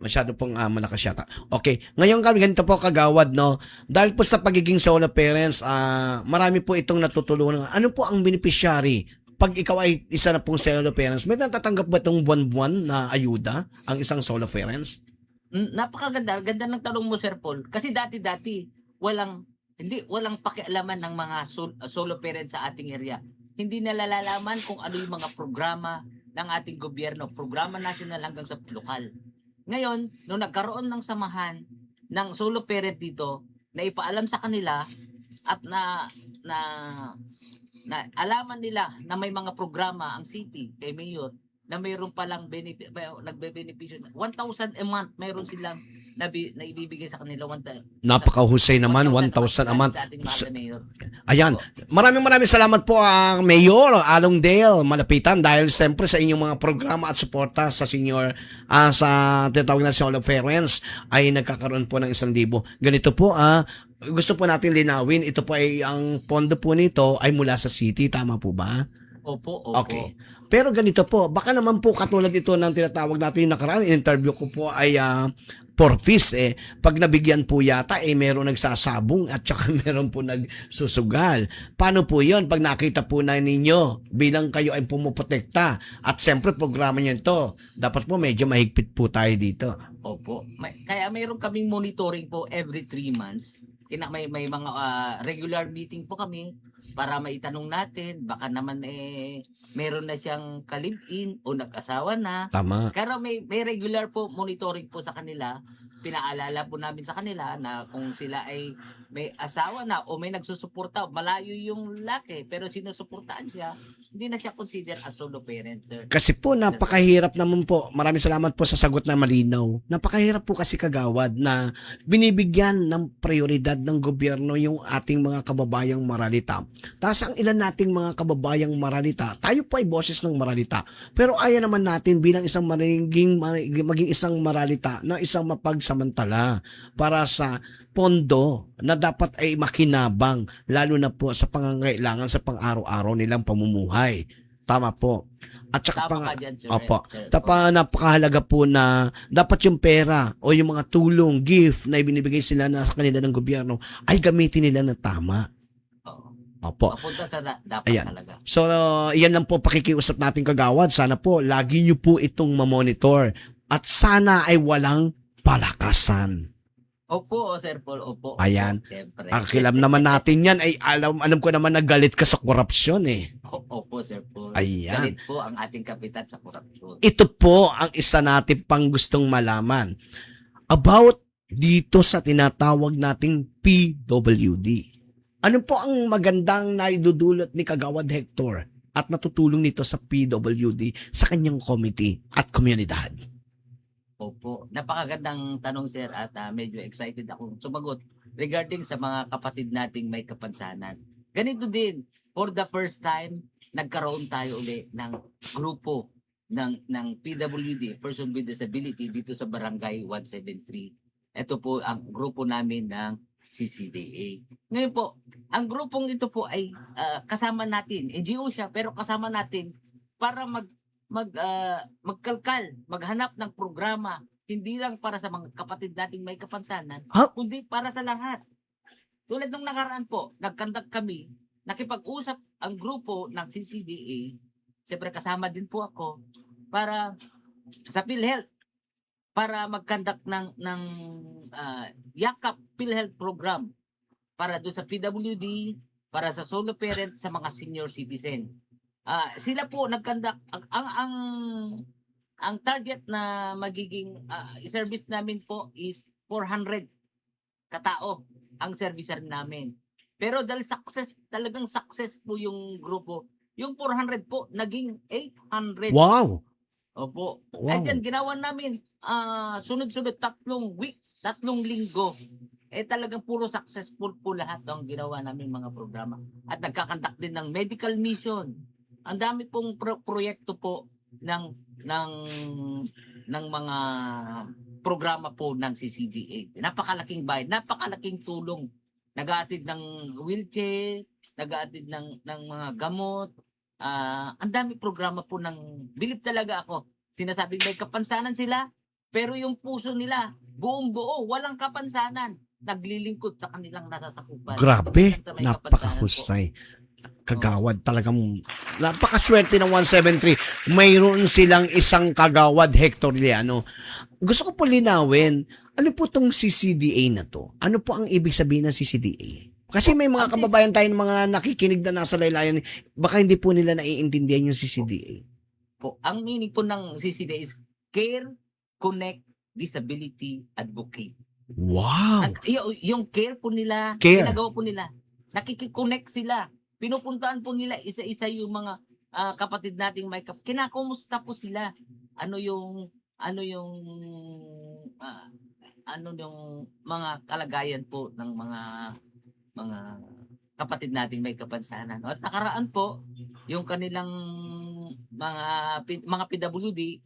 masyado pong malakas yata. Okay, ngayon ganito po, Kagawad, no, dahil po sa pagiging solo parents, marami po itong natutulungan. Ano po ang beneficiary? Pag ikaw ay isa na pong solo parents, may natatanggap ba itong buwan-buwan na ayuda ang isang solo parents? Napakaganda. Ganda ng tanong mo, Sir Paul. Kasi dati-dati, walang pakialaman ng mga solo parents sa ating area. Hindi nalalalaman kung ano yung mga programa ng ating gobyerno, programa national hanggang sa lokal. Ngayon, nung nagkaroon ng samahan ng solo parent dito, na ipaalam sa kanila at na alaman nila na may mga programa ang city kay Mayor na mayroon palang nagbe-benepisyo 1,000 a month, mayroon silang na ibibigay sa kanila. Napakahusay naman, 1,000 a month. Ayan, maraming salamat po ang Mayor Alongdale Malapitan dahil siyempre sa inyong mga programa at suporta sa senior sa tinatawag na solo parents ay nagkakaroon po ng 1,000. Ganito po, gusto po natin linawin, ito po ay ang pondo po nito ay mula sa city, tama po ba? Opo, opo. Okay. Pero ganito po, baka naman po katulad ito ng tinatawag natin yung nakaraan, interview ko po ay for fees pag nabigyan po yata meron nagsasabong at saka meron po nagsusugal. Paano po 'yon pag nakita po na ninyo bilang kayo ay pumuprotekta at siyempre programa niyo ito. Dapat po medyo mahigpit po tayo dito. Opo. Kaya mayroon kaming monitoring po every 3 months. May mga regular meeting po kami para maitanong natin baka naman meron na siyang ka-live-in o nag-asawa na. Tama. Pero may regular po monitoring po sa kanila. Pinaalala po namin sa kanila na kung sila ay may asawa na o may nagsusuporta, malayo yung laki pero sinusuportaan siya, hindi na siya consider as solo parent, sir. Kasi po napakahirap naman po. Maraming salamat po sa sagot na malinaw. Napakahirap po kasi kagawad na binibigyan ng prioridad ng gobyerno yung ating mga kababayang maralita. Tapos ang ilan nating mga kababayang maralita, tayo po ay boses ng maralita. Pero ayaw naman natin bilang isang maging isang maralita na isang mapagsamantala para sa pondo na dapat ay makinabang lalo na po sa pangangailangan sa pang-araw-araw nilang pamumuhay. Tama po. At saka Tama ka dyan, sir. opo. Sir. Napakahalaga po na dapat yung pera o yung mga tulong, gift na ibinibigay sila na sa kanila ng gobyerno ay gamitin nila na tama. Oo. Opo. Papunta sa dapat Ayan. talaga. So, yan lang po pakikiusap natin kagawad. Sana po, lagi nyo po itong mamonitor. At sana ay walang palakasan. Opo, Sir Paul, opo. Ayan. Siyempre. Akilam naman natin yan ay alam ko naman na galit ka sa korupsyon Opo, Sir Paul. Ayan. Galit po ang ating kapitan sa korupsyon. Ito po ang isa natin pang gustong malaman about dito sa tinatawag nating PWD. Ano po ang magandang naidudulot ni Kagawad Hector at natutulong nito sa PWD sa kanyang committee at komunidad? Opo. Napakagandang tanong, sir, at medyo excited akong sumagot regarding sa mga kapatid nating may kapansanan. Ganito din, for the first time, nagkaroon tayo ulit ng grupo ng PWD, Person with Disability, dito sa Barangay 173. Ito po ang grupo namin ng CCDA. Ngayon po, ang grupong ito po ay kasama natin. NGO siya, pero kasama natin para magkalkal, maghanap ng programa, hindi lang para sa mga kapatid nating may kapansanan, kundi para sa lahat. Tulad nung nakaraan po, nagkandak kami, nakipag-usap ang grupo ng CCDA, siyempre kasama din po ako, para sa PhilHealth, para magkandak ng Yakap PhilHealth program, para doon sa PWD, para sa solo parent, sa mga senior citizen. Sila po nagkandak ang target na magiging service namin po is 400 katao ang servicer namin. Pero dahil talagang success po yung grupo, yung 400 po naging 800. Wow! Opo. Wow. At yan, ginawa namin sunod-sunod 3 linggo. Talagang puro successful po lahat ang ginawa namin mga programa. At nagkakandak din ng medical mission. Ang dami pong proyekto po ng mga programa po ng CCDA. Napakalaking bayad, napakalaking tulong. Nag-aatid ng wheelchair, nag-aatid ng mga gamot. Ang dami programa po bilib talaga ako. Sinasabing may kapansanan sila, pero yung puso nila, buong buo, walang kapansanan. Naglilingkod sa kanilang nasasakupan. Grabe, napakahusay. Kagawad, talagang napakaswerte ng 173. Mayroon silang isang Kagawad Hector Liano. Gusto ko po linawin, ano po tong CCDA na to? Ano po ang ibig sabihin ng CCDA? Kasi may mga kababayan tayo mga nakikinig na nasa laylayan, baka hindi po nila naiintindihan yung CCDA. Po, ang meaning po ng CCDA is Care, Connect, Disability, Advocate. Wow! At yung care po nila, ginagawa po nila, nakikiconnect sila. Pinupuntaan po nila isa-isa yung mga kapatid nating may kinakumusta po sila. Ano yung mga kalagayan po ng mga kapatid nating may kapansanan. At nakaraan po, yung kanilang mga PWD,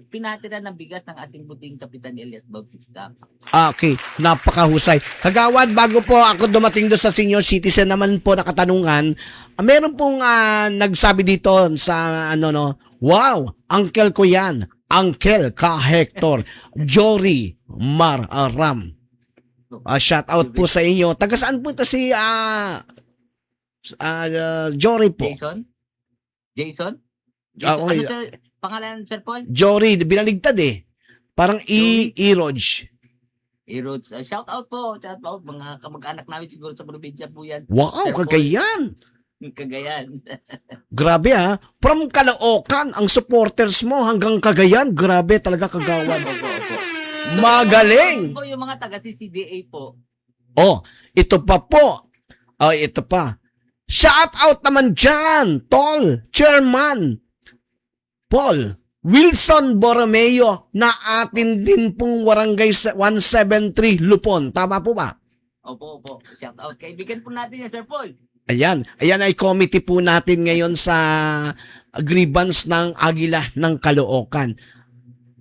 pinahatiran ng bigas ng ating buting Kapitan Elias Bautista. Okay, napakahusay. Kagawad, bago po ako dumating doon sa senior citizen naman po na katanungan, meron pong nagsabi dito sa wow, uncle ko yan. Uncle ka Hector Jory Maram. Shout out po sa inyo. Taga saan po ito si Jory po? Jason? Okay. Ano sir, pangalan Sir Paul? Jory, binaligtad eh. Parang E-Roj. Roads. Shout out po. Shout out. Mga kamag-anak namin siguro sa probinsya po yan. Wow, Sir Paul. Cagayan. Cagayan. Grabe ha. From Caloocan, ang supporters mo hanggang Cagayan. Grabe talaga, kagawad. Opo. Magaling. Po yung mga taga CCDA po. Oh, ito pa po. Oh, ito pa. Shout out naman dyan, Tol, Chairman, Paul, Wilson Borromeo, na atin din pong Barangay 173 Lupon. Tama po ba? Opo. Shout out. Kaibigan po natin yan, Sir Paul. Ayan ay committee po natin ngayon sa grievance ng Agila ng Caloocan.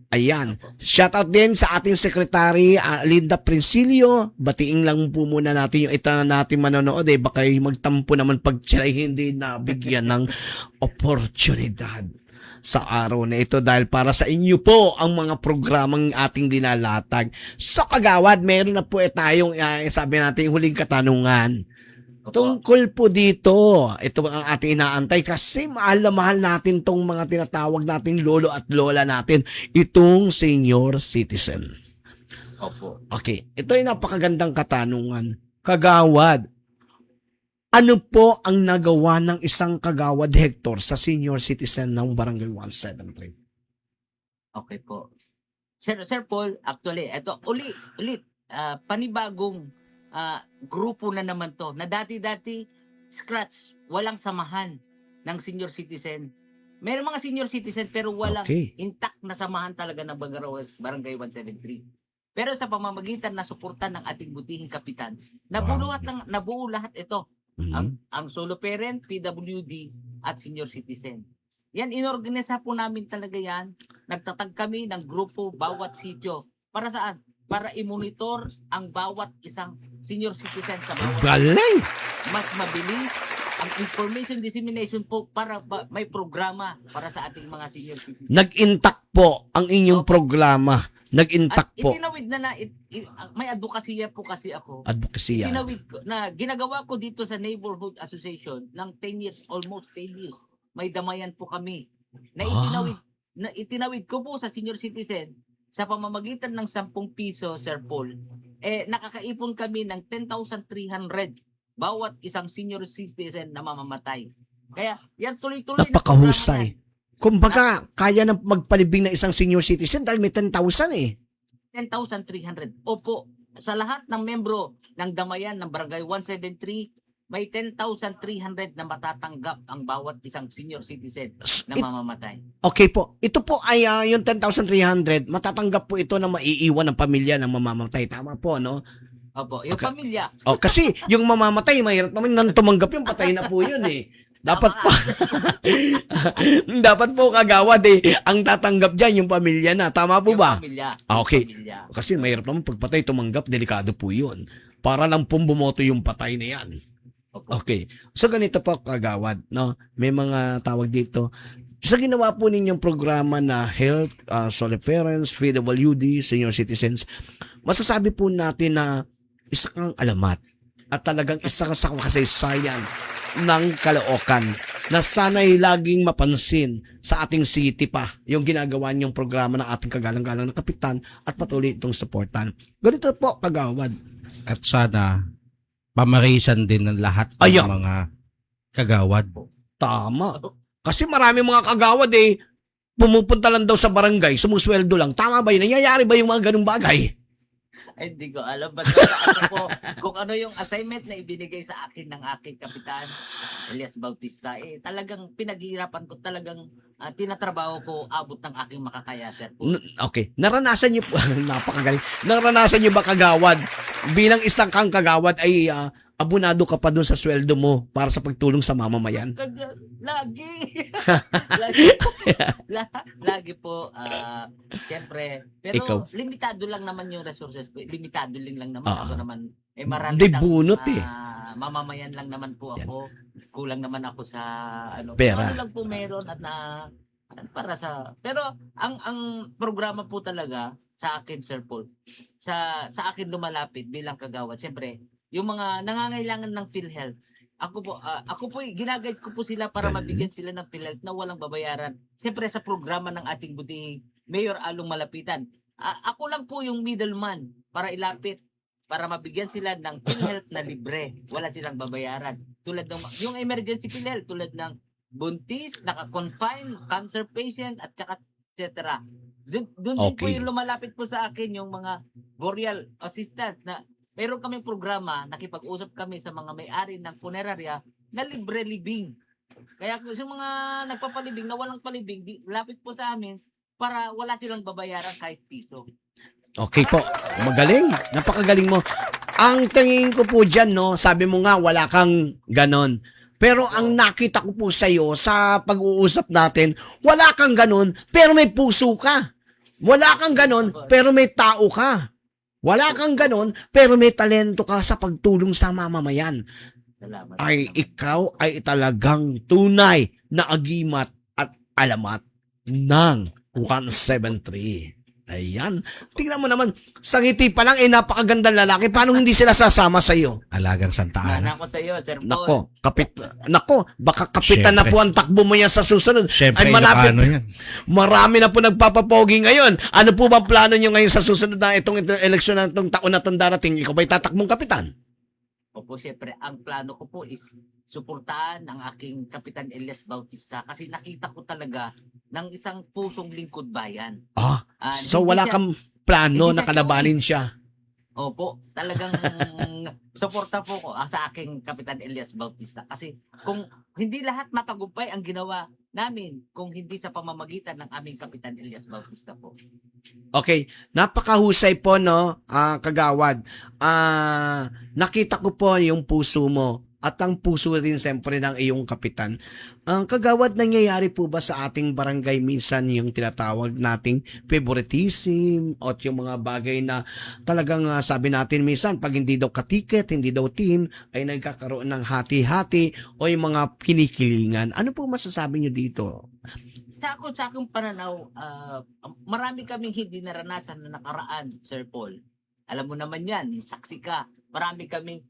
Ayan. Shoutout din sa ating secretary, Linda Princilio. Batiin lang po muna natin yung ita natin manonood baka magtampo naman pag sila hindi nabigyan ng oportunidad sa araw na ito dahil para sa inyo po ang mga programang ating dinalatag. So kagawad, meron na po tayong sabi natin yung huling katanungan. Tungkol po dito, ito ang ating inaantay kasi mahal na mahal natin tong mga tinatawag nating lolo at lola natin, itong senior citizen. Opo. Okay, ito ay napakagandang katanungan. Kagawad, ano po ang nagawa ng isang kagawad Hector sa senior citizen ng Barangay 173? Okay po. Sir Paul, actually, ito ulit panibagong grupo na naman to na dati-dati scratch, walang samahan ng senior citizen. Meron mga senior citizen pero walang intact na samahan talaga ng Barangay 173. Pero sa pamamagitan na suporta ng ating butihing kapitan, nabuo lahat ito. Ang solo parent, PWD at senior citizen. Yan, inorganisa po namin talaga yan. Nagtatag kami ng grupo bawat sitio. Para saan? Para i-monitor ang bawat isang senior citizen sa bawat galing! Mas mabilis ang information dissemination po para may programa para sa ating mga senior citizens. Nag-intact po ang inyong programa. Nag-intact po. Itinawid may advokasya po kasi ako. Advokasya. Itinawid ko, na ginagawa ko dito sa Neighborhood Association ng 10 years, almost 10 years. May damayan po kami. Na itinawid ko po sa senior citizen sa pamamagitan ng 10 piso, Sir Paul, nakakaipon kami ng 10,300 bawat isang senior citizen na mamamatay. Kaya, yan tuloy-tuloy. Napakahusay. Kumbaga, kaya na magpalibing ng isang senior citizen dahil may 10,000 eh. 10,300. Opo, sa lahat ng membro ng damayan ng Barangay 173, may 10,300 na matatanggap ang bawat isang senior citizen na mamamatay. Okay po. Ito po ay yung 10,300, matatanggap po ito na maiiwan ng pamilya ng mamamatay. Tama po, no? Opo, yung pamilya. Kasi yung mamamatay, mahirap naman nang tumanggap yung patay na po yun eh. Dapat po, dapat po kagawad ang tatanggap dyan yung pamilya na. Tama po ba? Pamilya. Okay. Pamilya. Kasi mahirap naman pagpatay tumanggap, delikado po yun. Para lang pong bumoto yung patay na yan. Okay. So ganito po kagawad, no? May mga tawag dito. Sa ginawa po ninyong programa na health, solo parents, PWD, senior citizens, masasabi po natin na isa kang alamat at talagang isa ka sa kasaysayan ng Caloocan na sana'y laging mapansin sa ating city pa yung ginagawa niyong programa ng ating kagalang-galang na kapitan at patuloy itong supportan. Ganito po kagawad. At sana pamarisan din ng lahat ng mga kagawad. Tama. Kasi marami mga kagawad pumupunta lang daw sa barangay, sumusweldo lang. Tama ba yun? Nangyayari ba yung mga ganung bagay? Ay, hindi ko alam. Basta kung ano yung assignment na ibinigay sa akin ng aking kapitan, Elias Bautista, talagang pinaghihirapan ko, talagang tinatrabaho ko abot ng aking makakaya, sir. Okay. Naranasan niyo po, napakagaling. Naranasan niyo ba kagawad? Bilang isang kang kagawad ay abonado ka pa doon sa sweldo mo para sa pagtulong sa mamamayan? Lagi. lagi po. Lagi po. Siyempre. Pero Ikaw. limitado lang naman yung resources ko. Limitado lang naman. Ah. Ako naman. Marami Di bunot mamamayan lang naman po ako. Kulang naman ako sa Pera. Ano lang po meron at para pero ang programa po talaga sa akin, Sir Paul, sa akin lumalapit bilang kagawad. Siyempre, yung mga nangangailangan ng PhilHealth, ako po ginaguide ko po sila para Galing. mabigyan sila ng PhilHealth na walang babayaran. Siyempre sa programa ng ating butihing Mayor Along Malapitan. Ako lang po yung middleman para ilapit para mabigyan sila ng PhilHealth na libre. Wala silang babayaran. Tulad ng yung emergency PhilHealth, tulad ng buntis, naka-confine, cancer patient, at saka etc. Doon din po Okay. yung lumalapit po sa akin yung mga burial assistance na meron kaming programa, nakipag-usap kami sa mga may-ari ng punerarya na libre libing. Kaya kung yung mga nagpapalibing na walang palibing, lapit po sa amin para wala silang babayaran kahit piso. Okay po. Magaling. Napakagaling mo. Ang tingin ko po dyan, no, sabi mo nga, wala kang ganon. Pero ang nakita ko po sa'yo sa pag-uusap natin, wala kang ganon, pero may puso ka. Wala kang ganon, pero may tao ka. Wala kang ganon, pero may talento ka sa pagtulong sa mamamayan. Salamat. Ay ikaw ay talagang tunay na agimat at alamat ng 173. Ayan. Tingnan mo naman, sa ngiti pa lang, napakagandang lalaki. Paano hindi sila sasama sa iyo? Alagang Santa Ana. Nako sa iyo, Sir Paul. Nako, baka kapitan na po ang takbo mo yan sa susunod. Siyempre, Ay malapit. Ilocano yan. Marami na po nagpapapogi ngayon. Ano po bang plano nyo ngayon sa susunod na itong eleksyon na itong taon na itong darating? Ikaw ba'y tatakbong kapitan? Opo, siyempre, ang plano ko po is suportahan ang aking Kapitan Elias Bautista kasi nakita ko talaga ng isang pusong lingkod bayan. So Hindi wala siya- kang plano hindi na siya kalabanin siya? Opo, talagang suporta po ko sa aking Kapitan Elias Bautista kasi kung hindi lahat matagumpay ang ginawa namin kung hindi sa pamamagitan ng aming Kapitan Elias Bautista po. Okay, napakahusay po, no, kagawad. Nakita ko po yung puso mo at ang puso rin siyempre ng iyong kapitan. Ang kagawad, nangyayari po ba sa ating barangay minsan yung tinatawag nating favoritism at yung mga bagay na talagang sabi natin minsan pag hindi daw katiket, hindi daw team, ay nagkakaroon ng hati-hati o yung mga kinikilingan. Ano po masasabi nyo dito? Sa akong pananaw, marami kaming hindi naranasan na nakaraan, Sir Paul. Alam mo naman yan, saksi ka. Marami kaming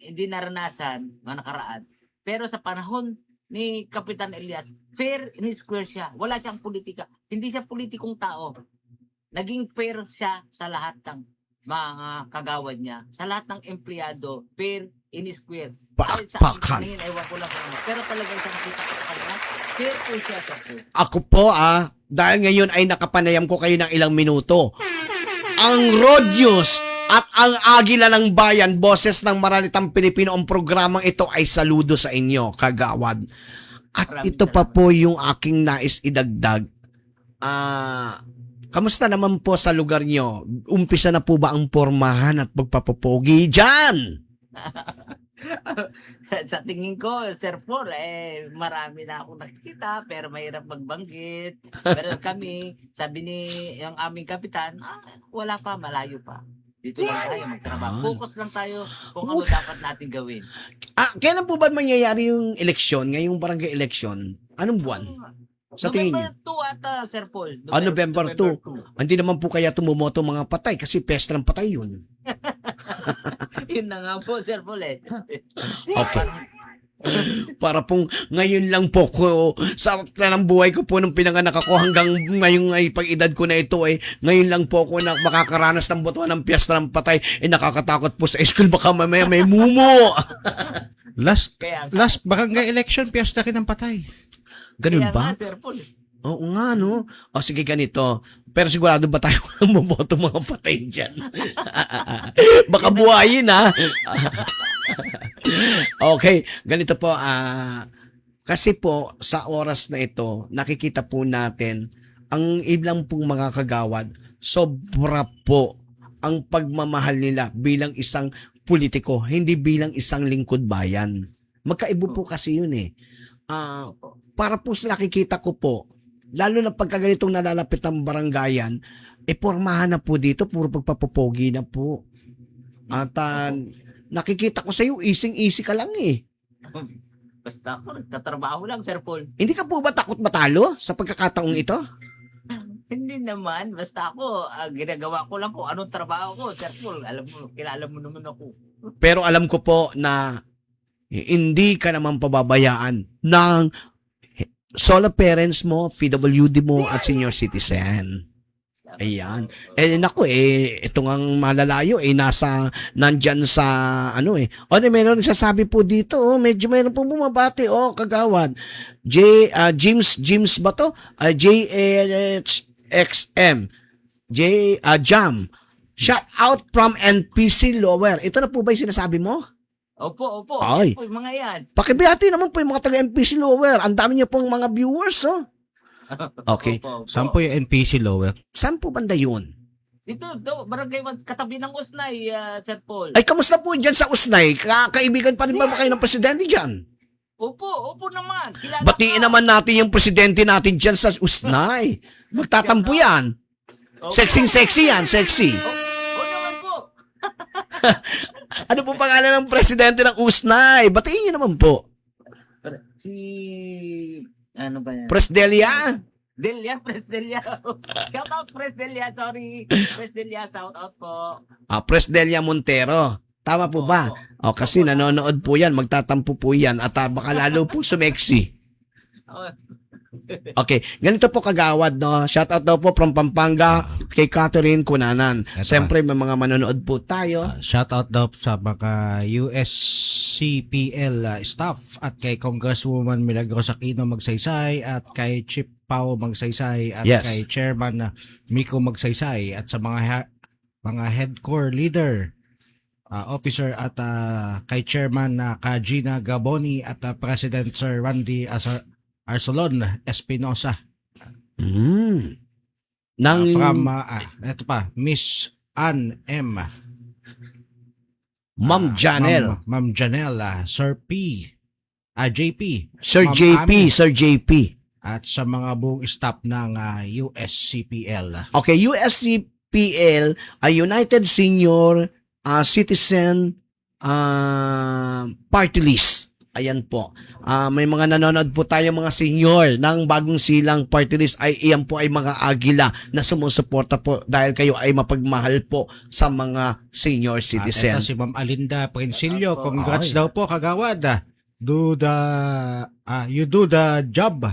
hindi naranasan na nakaraan. Pero sa panahon ni Kapitan Elias, fair and square siya. Wala siyang politika. Hindi siya politikong tao. Naging fair siya sa lahat ng mga kagawad niya. Sa lahat ng empleyado, fair and square. Kahit sa Pakpakan. akin, ewan ko lang kung ano. Pero talagang sa nakita ko sa kanila, fair po siya sa po. Ako po dahil ngayon ay nakapanayam ko kayo ng ilang minuto. Ang Road News at ang Agila ng Bayan, boses ng Maralitang Pilipino, ang programang ito ay saludo sa inyo, kagawad. At Maraming ito pa salamat. po yung aking nais idagdag. Kamusta naman po sa lugar nyo? Umpisa na po ba ang pormahan at pagpapopogi dyan? Sa tingin ko, Sir Paul, marami na ako nakikita pero mahirap magbanggit. Pero kami, sabi ni yung aming kapitan, wala pa, malayo pa. Dito lang tayo magtrabaho. Focus lang tayo kung ano dapat natin gawin. Kailan po ba mangyayari yung eleksyon, ngayong barangay eleksyon? Anong buwan? Sa tingin niyo? November 2 ata, Sir Paul. November 2. Hindi naman po kaya tumumoto mga patay kasi pesta ng patay yun. Yun na nga po, Sir Paul Okay. Para pong ngayon lang po ko sa ng buhay ko po nung pinanganak ako hanggang ngayong ay pag-edad ko na ito ngayon lang po ako na makakaranas ng butuan ng piyesta ng patay. Nakakatakot po sa school baka mamaya may mumo. Last Kaya- barangay election, piyesta rin ng patay. Ganun Kaya ba? nga, Sir Paul. Oo nga, no? O sige, ganito. Pero sigurado ba tayo walang maboto mga patay dyan? Baka buhayin, ha? Okay, ganito po. Kasi po, sa oras na ito, nakikita po natin ang ilang pong mga kagawad, sobra po ang pagmamahal nila bilang isang politiko, hindi bilang isang lingkod bayan. Magkaiba po kasi yun para po sa nakikita ko po, lalo na pagka ganitong nalalapit ang barangayan, pormahan na po dito, puro pagpapopogi na po. At nakikita ko sa iyo, easy ka lang eh. Basta ako, nagtatrabaho lang, Sir Paul. Hindi ka po ba takot matalo sa pagkakataong ito? Hindi naman, basta ako, ginagawa ko lang kung anong trabaho ko, Sir Paul. Alam mo, kilala mo naman ako. Pero alam ko po na hindi ka naman pababayaan ng solo parents mo, PWD mo at senior citizen. Ayan. Naku, ito ngang malalayo, nandyan sa, meron nagsasabi po dito, medyo meron po bumabati, kagawad. James ba to? JHXM. Jam. Shout out from NPC Lower. Ito na po ba yung sinasabi mo? Opo. Ay. Opo, mga yan. Pakibihati naman po yung mga taga NPC Lower. Ang dami niyo pong mga viewers, Okay. Opo. Saan po yung NPC Lower? Saan po banda yun? Ito, barangay katabi ng Usnay, Sir Paul. Ay, kamusta po dyan sa Usnay? Kaibigan pa rin ba kayo ng presidente dyan? Opo naman. Kilala Batiin ko. naman natin yung presidente natin dyan sa Usnay. Magtatampo yan. Opo. Sexy yan, sexy. Oo naman po. Ano po pangalan ng presidente ng Usnay? Batiin niyo naman po. Ano ba yan? Presdelia. Pres Delia. Shout out, Pres Delia. Sorry. Pres Delia, shout out po. Presdelia Montero. Tama po ba? Kasi nanonood po yan. Magtatampo po yan. At baka lalo po sumeksi. Okay, ganito po kagawad, no? Shout out daw po from Pampanga kay Catherine Cunanan. Siyempre, may mga manonood po tayo. Shout out daw sa mga USCPL staff at kay Congresswoman Milagros Aquino Magsaysay at kay Chief Pao Magsaysay at Yes. kay Chairman Miko Magsaysay at sa mga headcore leader officer at kay Chairman Kajina Gaboni at President Sir Randy Arsolon Espinosa. From ito pa, Miss Ann M. Ma'am Janelle. Ma'am Janelle, Sir P. JP. Sir Ma'am JP, Ami, Sir JP. at sa mga buong staff ng USCPL. Okay, USCPL, United Senior Citizen Party List. Ayan po. May mga nanonood po tayo mga senior ng bagong silang party list. Iyan po ay mga agila na sumusuporta po dahil kayo ay mapagmahal po sa mga senior citizen. Ito si Ma'am Alinda Princilio. Congrats Ay. daw po, kagawad. You do the job.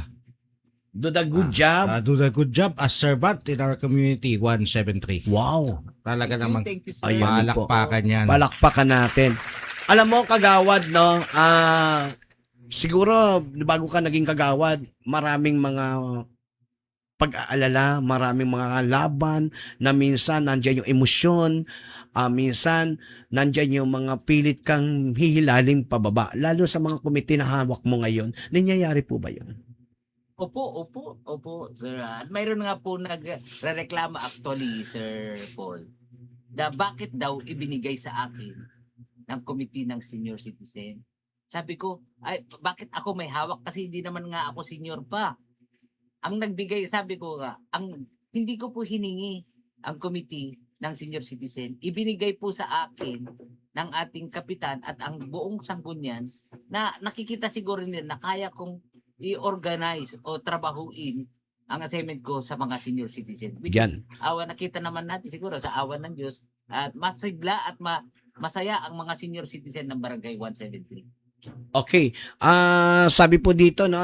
Do the good job. Do the good job as servant in our community 173. Wow. Talaga namang Thank you, sir. Ayan po. palakpakan yan. Palakpakan natin. Alam mo, kagawad, no? Siguro, bago ka naging kagawad, maraming mga pag-aalala, maraming mga laban na minsan nandyan yung emosyon, minsan nandyan yung mga pilit kang hihilaling pababa. Lalo sa mga komite na hawak mo ngayon, nangyayari po ba yun? Opo, sir. At mayroon nga po nagreklama actually, Sir Paul, na bakit daw ibinigay sa akin ng committee ng senior citizen. Sabi ko, ay, bakit ako may hawak kasi hindi naman nga ako senior pa. Ang nagbigay, sabi ko nga, hindi ko po hiningi ang committee ng senior citizen. Ibinigay po sa akin ng ating kapitan at ang buong sanggunian na nakikita siguro nila na kaya kong i-organize o trabahuin ang assignment ko sa mga senior citizen. Which is, Yan. nakita naman natin siguro sa awa ng Diyos at masigla at masaya ang mga senior citizen ng Barangay 173. Okay. Sabi po dito, no,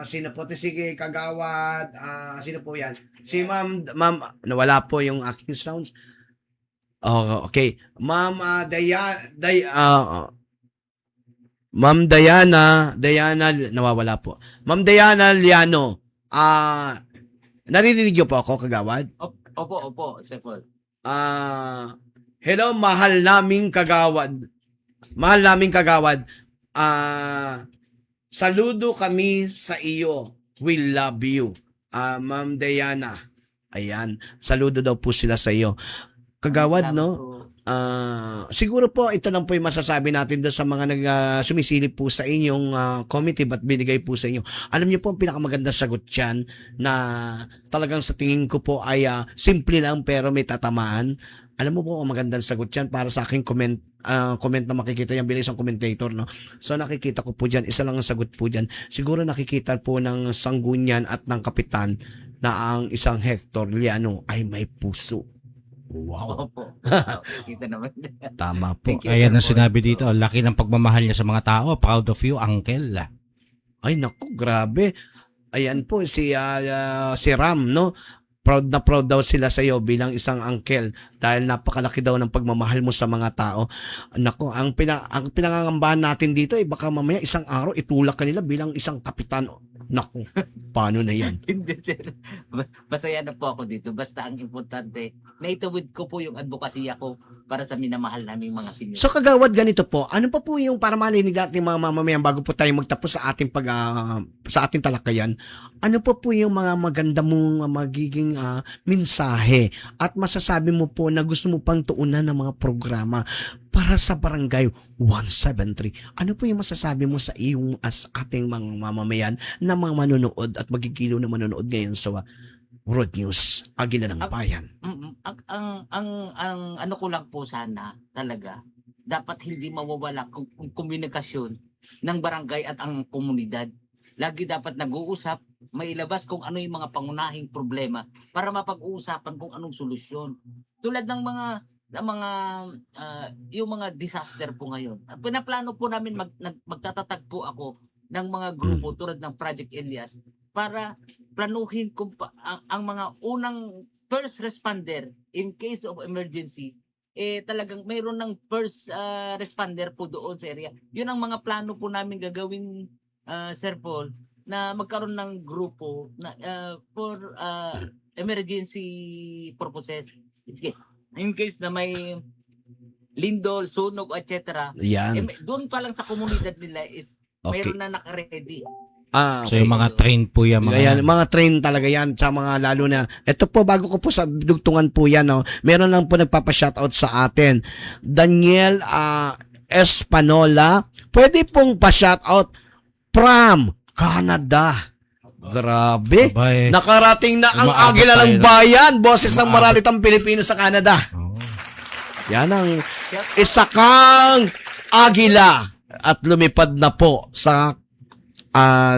sino po? Sige, kagawad. Sino po yan? Si ma'am, nawala po yung aking sounds. Okay. Ma'am, Ma'am Diana, nawawala po. Ma'am Diana Liano, narinig niyo po ako, kagawad? Opo, Sir Paul. Hello, mahal naming kagawad. Saludo kami sa iyo. We love you. Ma'am Diana. Ayan, saludo daw po sila sa iyo. Kagawad, no? siguro po ito lang po yung masasabi natin doon sa mga sumisilip po sa inyong committee ba't binigay po sa inyo. Alam niyo po ang pinakamaganda sagot diyan na talagang sa tingin ko po ay simple lang pero may tatamaan. Alam mo po ang magandang sagot diyan para sa aking comment na makikita yan bilang isang commentator, no? So nakikita ko po diyan, isa lang ang sagot po diyan. Siguro nakikita po ng Sanggunian at ng kapitan na ang isang Hector Liano ay may puso. Wow. Opo. Kita naman. Tama po. Thank you. Ayan ang sinabi dito, laki ng pagmamahal niya sa mga tao. Proud of you, Uncle. Ay naku, grabe. Ayan po si Ram, no? Proud na proud daw sila sa iyo bilang isang uncle dahil napakalaki daw ng pagmamahal mo sa mga tao. Naku, ang pinangangambahan natin dito ay baka mamaya isang araw itulak kanila bilang isang kapitan. Naku, paano na yan? Hindi, sir. Masaya na po ako dito. Basta ang importante, naitawid ko po yung advokasya ko para sa minamahal naming mga senior. So kagawad ganito po, ano pa po yung para malinig natin mga mamamayan bago po tayo magtapos sa ating sa ating talakayan, ano pa po yung mga maganda mong magiging mensahe at masasabi mo po na gusto mo pang tuunan ng mga programa para sa Barangay 173? Ano po yung masasabi mo sa iyong as ating mga mamamayan na mga manonood at magigiliw na manonood ngayon sa Road News, Agila ng Bayan? Ang ano ko lang po sana talaga, dapat hindi mawawala kung komunikasyon ng barangay at ang komunidad. Lagi dapat nag-uusap, mailabas kung ano yung mga pangunahing problema para mapag-uusapan kung anong solusyon. Tulad ng yung mga disaster po ngayon. Pinaplano po namin magtatatag po ako ng mga grupo tulad ng Project Elias para planuhin kung ang mga unang first responder in case of emergency, talagang mayroon ng first responder po doon sa area. Yun ang mga plano po namin gagawin, Sir Paul, na magkaroon ng grupo na for emergency purposes. In case na may lindol, sunog, etc. Yan. Doon pa lang sa komunidad nila is mayroon na naka-ready. So yung mga train po yan, Ayan, mga train talaga yan sa mga lalo na. Ito po, bago ko po sa dugtungan po yan, no, meron lang po nagpapa-shoutout sa atin. Daniel Espanola, pwede pong pa-shoutout from Canada. Grabe. Abay. Nakarating na ang Umaabot Agila ng tayo na. Bayan, boses ng Umaabot. maralitang Pilipino sa Canada. Oh. Yan ang isa kang Agila at lumipad na po sa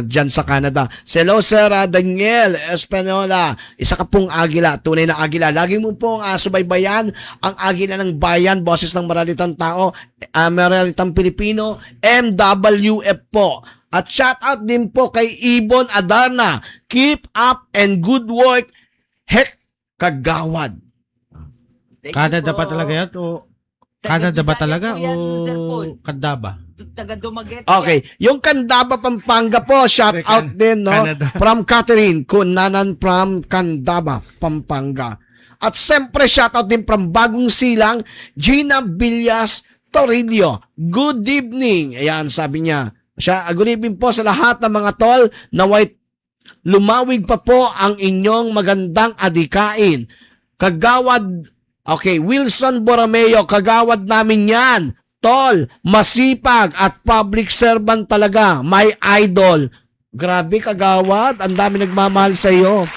dyan sa Canada. Hello, Sir Daniel Espanola. Isa ka pong Agila, tunay na Agila. Lagi mo pong subaybayan ang Agila ng Bayan, boses ng maralitang tao, maralitang Pilipino, MWF po. At shout out din po kay Ibon Adarna. Keep up and good work. Heck, kagawad. Thank you Canada po. ba talaga yan? O Canada ba Taga-Bisaya talaga? po yan, Sir O Paul. Candaba? Taga Dumaguete. Okay, yung Candaba, Pampanga po, shout out din, no? Canada. From Catherine Kunanan from Candaba, Pampanga. At siyempre, shout out din from Bagong Silang, Gina Villas Torrillo. Good evening. Ayan, sabi niya. Good evening po sa lahat ng mga tol na white. Lumawig pa po ang inyong magandang adikain. Kagawad, okay, Wilson Borromeo, kagawad namin yan. Tol, masipag at public servant talaga. My idol. Grabe, kagawad. Ang dami nagmamahal sa iyo.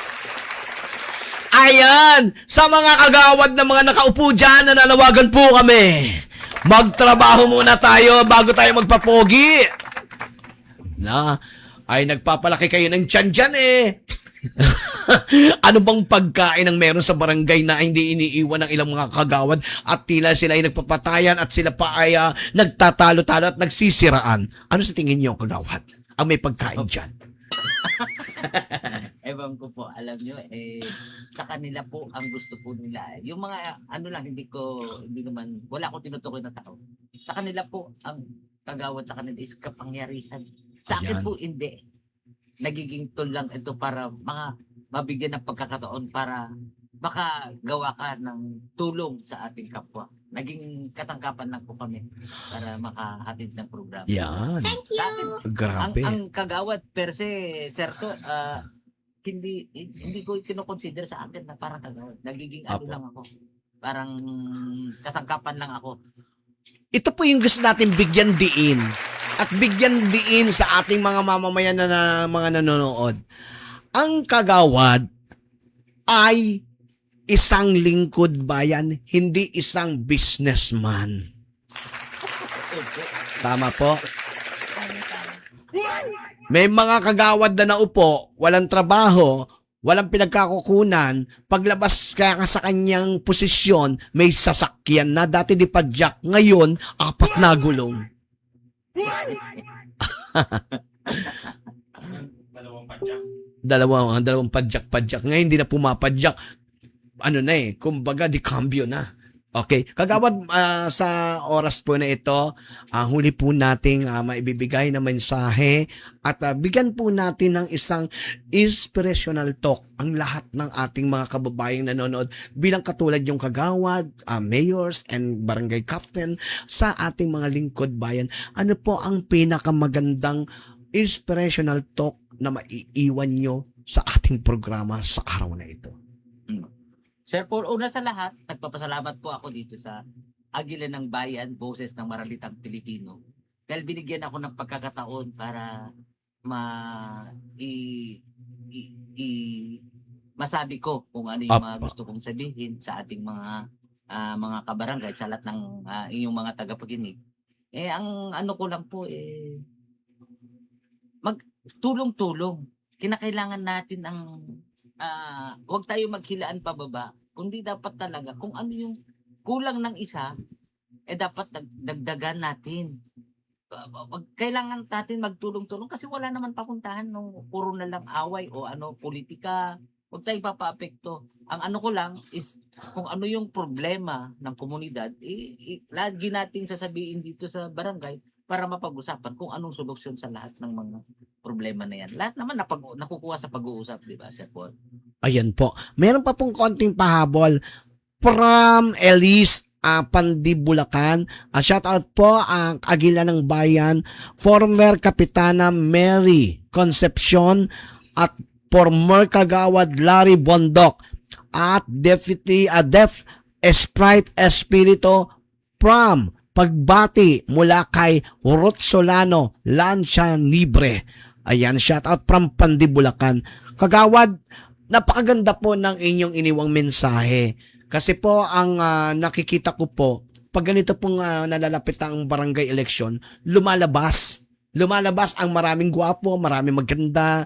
Ayan, sa mga kagawad na mga nakaupo dyan, nananawagan po kami. Magtrabaho muna tayo bago tayo magpapogi. Na, ay nagpapalaki kayo ng tiyan dyan eh. Ano bang pagkain ang meron sa barangay na hindi iniiwan ng ilang mga kagawad at tila sila ay nagpapatayan at sila pa ay nagtatalo-talo at nagsisiraan? Ano sa tingin niyo, kagawad, ang may pagkain dyan? Ewan ko po, alam nyo, sa kanila po, ang gusto po nila. Yung mga, ano lang, wala ko tinutukoy na tao. Sa kanila po, ang kagawad sa kanila is kapangyarihan. Sa akin Ayan. po, hindi. Nagiging tool lang ito para mabigyan ng pagkakataon para makagawa ka ng tulong sa ating kapwa. Naging kasangkapan lang po kami para makahatid ng programa. Yan. Sa akin, Grabe. ang kagawad per se, Serto, hindi ko kinoconsider sa akin na parang kagawad. Nagiging ano Apo. lang ako. parang kasangkapan lang ako. Ito po yung gusto natin bigyan diin. At bigyan diin sa ating mga mamamayan na mga nanonood. Ang kagawad ay isang lingkod bayan, hindi isang businessman. Tama po. May mga kagawad na naupo, walang trabaho, walang pinagkakukunan, paglabas kaya sa kanyang posisyon, may sasakyan na, dati di padyak, ngayon, 4 na gulong. Dalawang padyak. Ngayon, hindi na pumapadyak. Ano na kumbaga, di cambio na. Okay, kagawad, sa oras po na ito, huli po nating maibibigay na mensahe at bigyan po natin ng isang inspirational talk ang lahat ng ating mga kababayang nanonood bilang katulad yung kagawad, mayors and barangay captain sa ating mga lingkod bayan. Ano po ang pinakamagandang inspirational talk na maiiwan nyo sa ating programa sa araw na ito? Sir Paul, una sa lahat, nagpapasalamat po ako dito sa Agila ng Bayan, Boses ng Maralitang Pilipino. Dahil binigyan ako ng pagkakataon para masabi ko kung ano yung mga gusto kong sabihin sa ating mga kabarangay, sa lahat ng inyong mga tagapakinig. Ang ano ko lang po, magtulong-tulong. Kinakailangan natin ang huwag tayo maghilaan pababa, kundi dapat talaga kung ano yung kulang ng isa, dapat dagdagan natin. Kailangan natin magtulong-tulong kasi wala naman papuntahan nung puro na lang away o politika. Huwag tayong papaapekto. Ang ano ko lang is kung ano yung problema ng komunidad, lagi nating sasabihin dito sa barangay para mapag-usapan kung anong solusyon sa lahat ng mga problema na yan. Lahat naman nakukuha sa pag-uusap, di ba, Sir Paul? Ayan po. Meron pa pong konting pahabol from Elise Pandi, Bulacan. Shout out po ang Agila ng Bayan, former Kapitana Mary Concepcion at former Kagawad Larry Bondok at Deputy Def Sprite Espirito from pagbati mula kay Ruth Solano, Lancia Libre. Ayan, shout out from Pandi, Bulacan. Kagawad, napakaganda po ng inyong iniwang mensahe. Kasi po, ang nakikita ko po, pag ganito pong nalalapit ang barangay election, lumalabas. Lumalabas ang maraming gwapo, maraming maganda,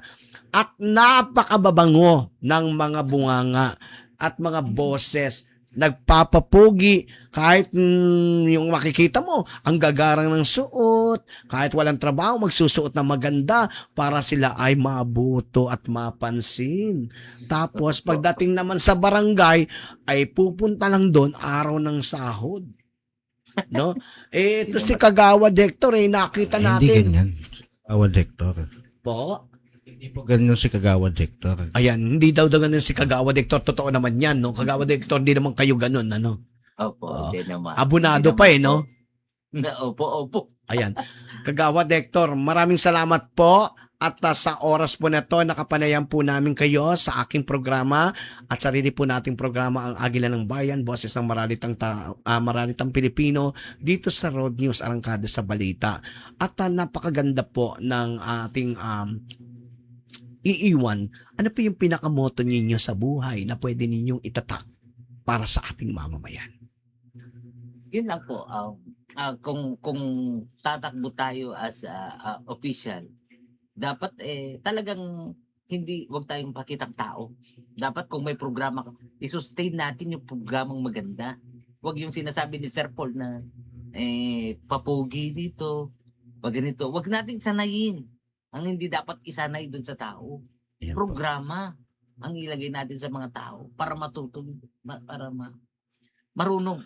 at napakababango ng mga bunganga at mga boses. Nagpapapugi kahit yung makikita mo ang gagarang ng suot, kahit walang trabaho magsusuot na maganda para sila ay mabuto at mapansin. Tapos pagdating naman sa barangay ay pupunta lang doon araw ng sahod, no? Ito si Kagawad Hector, nakita Hindi natin ganyan. Kagawad Hector. po. Hindi po ganyan si Kagawad Hector. Ayan, hindi daw ganun si Kagawad Hector. Totoo naman yan, no? Kagawad Hector, di naman kayo ganun, ano? Opo, hindi naman. Abunado Hindi pa naman no? po. Opo. Ayan. Kagawad Hector, maraming salamat po. At sa oras po na to, nakapanayan po namin kayo sa aking programa at sarili po nating programa ang Agila ng Bayan, Boses ng Maralitang Pilipino dito sa Road News Arangkada sa Balita. At napakaganda po ng ating iiwan. Ano po yung pinakamoto ninyo sa buhay na pwede ninyong itatak para sa ating mamamayan? Yun lang po. Kung tatakbo tayo as official, dapat talagang wag tayong pakitang tao. Dapat kung may programa, i-sustain natin yung programang maganda. Wag yung sinasabi ni Sir Paul na papugi dito, wag ganito. Wag nating sanayin ang hindi dapat isanay dun sa tao. Ayan po. Programa ang ilagay natin sa mga tao para matuto, para marunong.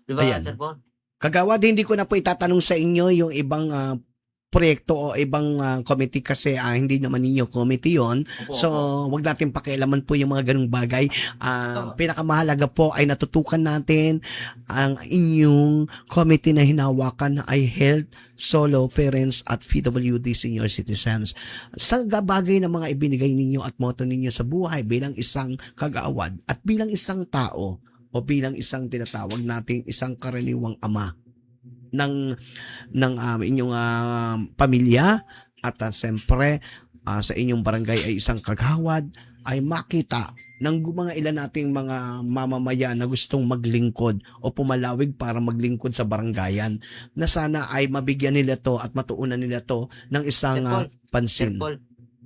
Di ba, Ayan. Sir Paul? Kagawad, hindi ko na po itatanong sa inyo yung ibang proyekto o ibang committee kasi hindi naman ninyo committee yon. Opo, So, wag natin pakialaman po yung mga ganung bagay. Pinakamahalaga po ay natutukan natin ang inyong committee na hinawakan ay Health, Solo, Parents at PWD Senior Citizens. Sa bagay na mga ibinigay ninyo at motto ninyo sa buhay bilang isang kagawad at bilang isang tao, o bilang isang tinatawag nating isang karaniwang ama ng inyong pamilya at siyempre sa inyong barangay ay isang kagawad, ay makita ng mga ilan nating mga mamamayan na gustong maglingkod o pumalawig para maglingkod sa barangayan, na sana ay mabigyan nila to at matuunan nila to ng isang Sir Paul, pansin. Sir Paul,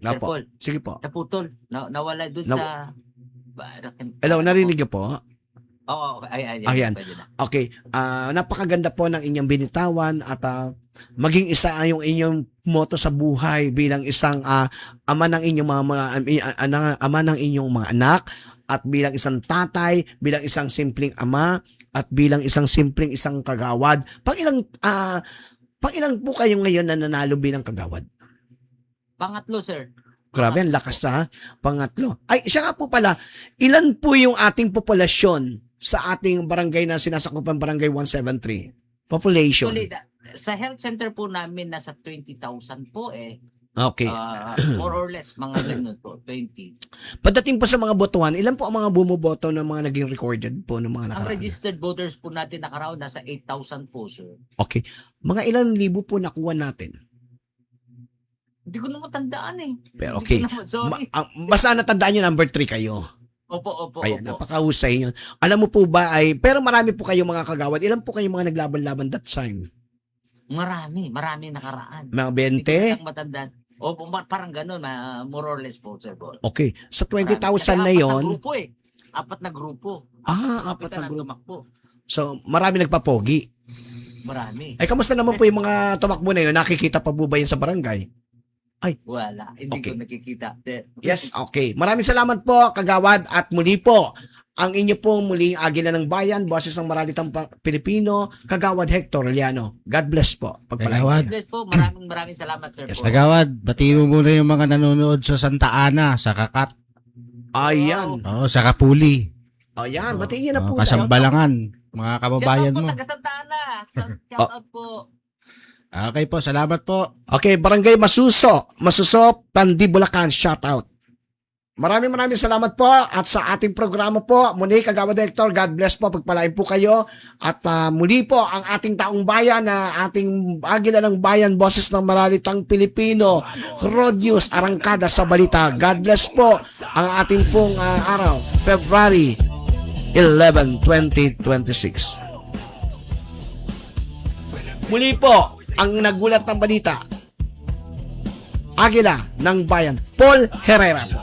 Nga Sir po. Paul, Sige po. naputol. Nawala doon sa... Hello, narinig niyo po? Oo, ay, Ayan. pwede na. Okay, napakaganda po ng inyong binitawan at maging isa yung inyong moto sa buhay bilang isang ama ng inyong ama ng inyong mga anak, at bilang isang tatay, bilang isang simpleng ama, at bilang isang isang kagawad. Pang ilang po kayo ngayon na nanalo bilang kagawad? Pangatlo, sir. Grabe, ang lakas pangatlo. Ay, siya nga po pala, ilan po yung ating populasyon sa ating barangay na sinasakupan, barangay 173? Population. Actually, sa health center po namin, nasa 20,000 po Okay. More or less, mga ganun po, 20. Pagdating pa sa mga botohan, ilan po ang mga bumoboto ng mga naging recorded po ng mga Ang nakaraan? registered voters po natin nakaraon, nasa 8,000 po, sir. Okay. Mga ilang libo po nakuha natin? Hindi ko na matandaan Pero Hindi okay. ko na- sorry. Basta natandaan nyo, number 3 kayo. Opo. Ayan, napakahusay nyo. Alam mo po ba pero marami po kayo mga kagawad. Ilan po kayo mga naglaban-laban that time? Marami nakaraan. Mga Hindi ko 20? na matandaan. Opo, parang ganun, more or less po, sir Paul. Okay. Sa 20,000 Kasi na apat yon. grupo Apat na grupo. Apat Kapitan na ang grupo. tumakbo. So, marami nagpapogi. Marami. Ay, kamusta naman po yung mga tumakbo na yun? Nakikita pa po ba yun sa barangay? Wala. Hindi Okay. ko nakikita. Yes, okay. Maraming salamat po, kagawad. At muli po, ang inyo pong muling Agila ng Bayan, boses ng Maralitang Pilipino, kagawad Hector Liano. God bless po. Pagpalain. Kagawad. Bless po. Maraming salamat, sir Yes, Paul. Kagawad, batiin mo muna yung mga nanonood sa Santa Ana, sa Kakat, Ayan. sa Kapuli, Ayan, batiin niyo na po. Kasambalangan, mga kababayan Shout out po, mo. taga Santa Ana. Shout out po. Okay po, salamat po. Okay, Barangay Masuso, Tandi, Bulacan, shout out. Maraming salamat po at sa ating programa po, muli kagawad Hector, God bless po, pagpalain po kayo at muli po ang ating taong bayan na ating Agila ng Bayan, boses ng Maralitang Pilipino, Road News, Arangkada sa Balita. God bless po ang ating pong araw, February 11, 2026. Muli po ang nagulat ng balita, Agila ng Bayan, Paul Herrera po.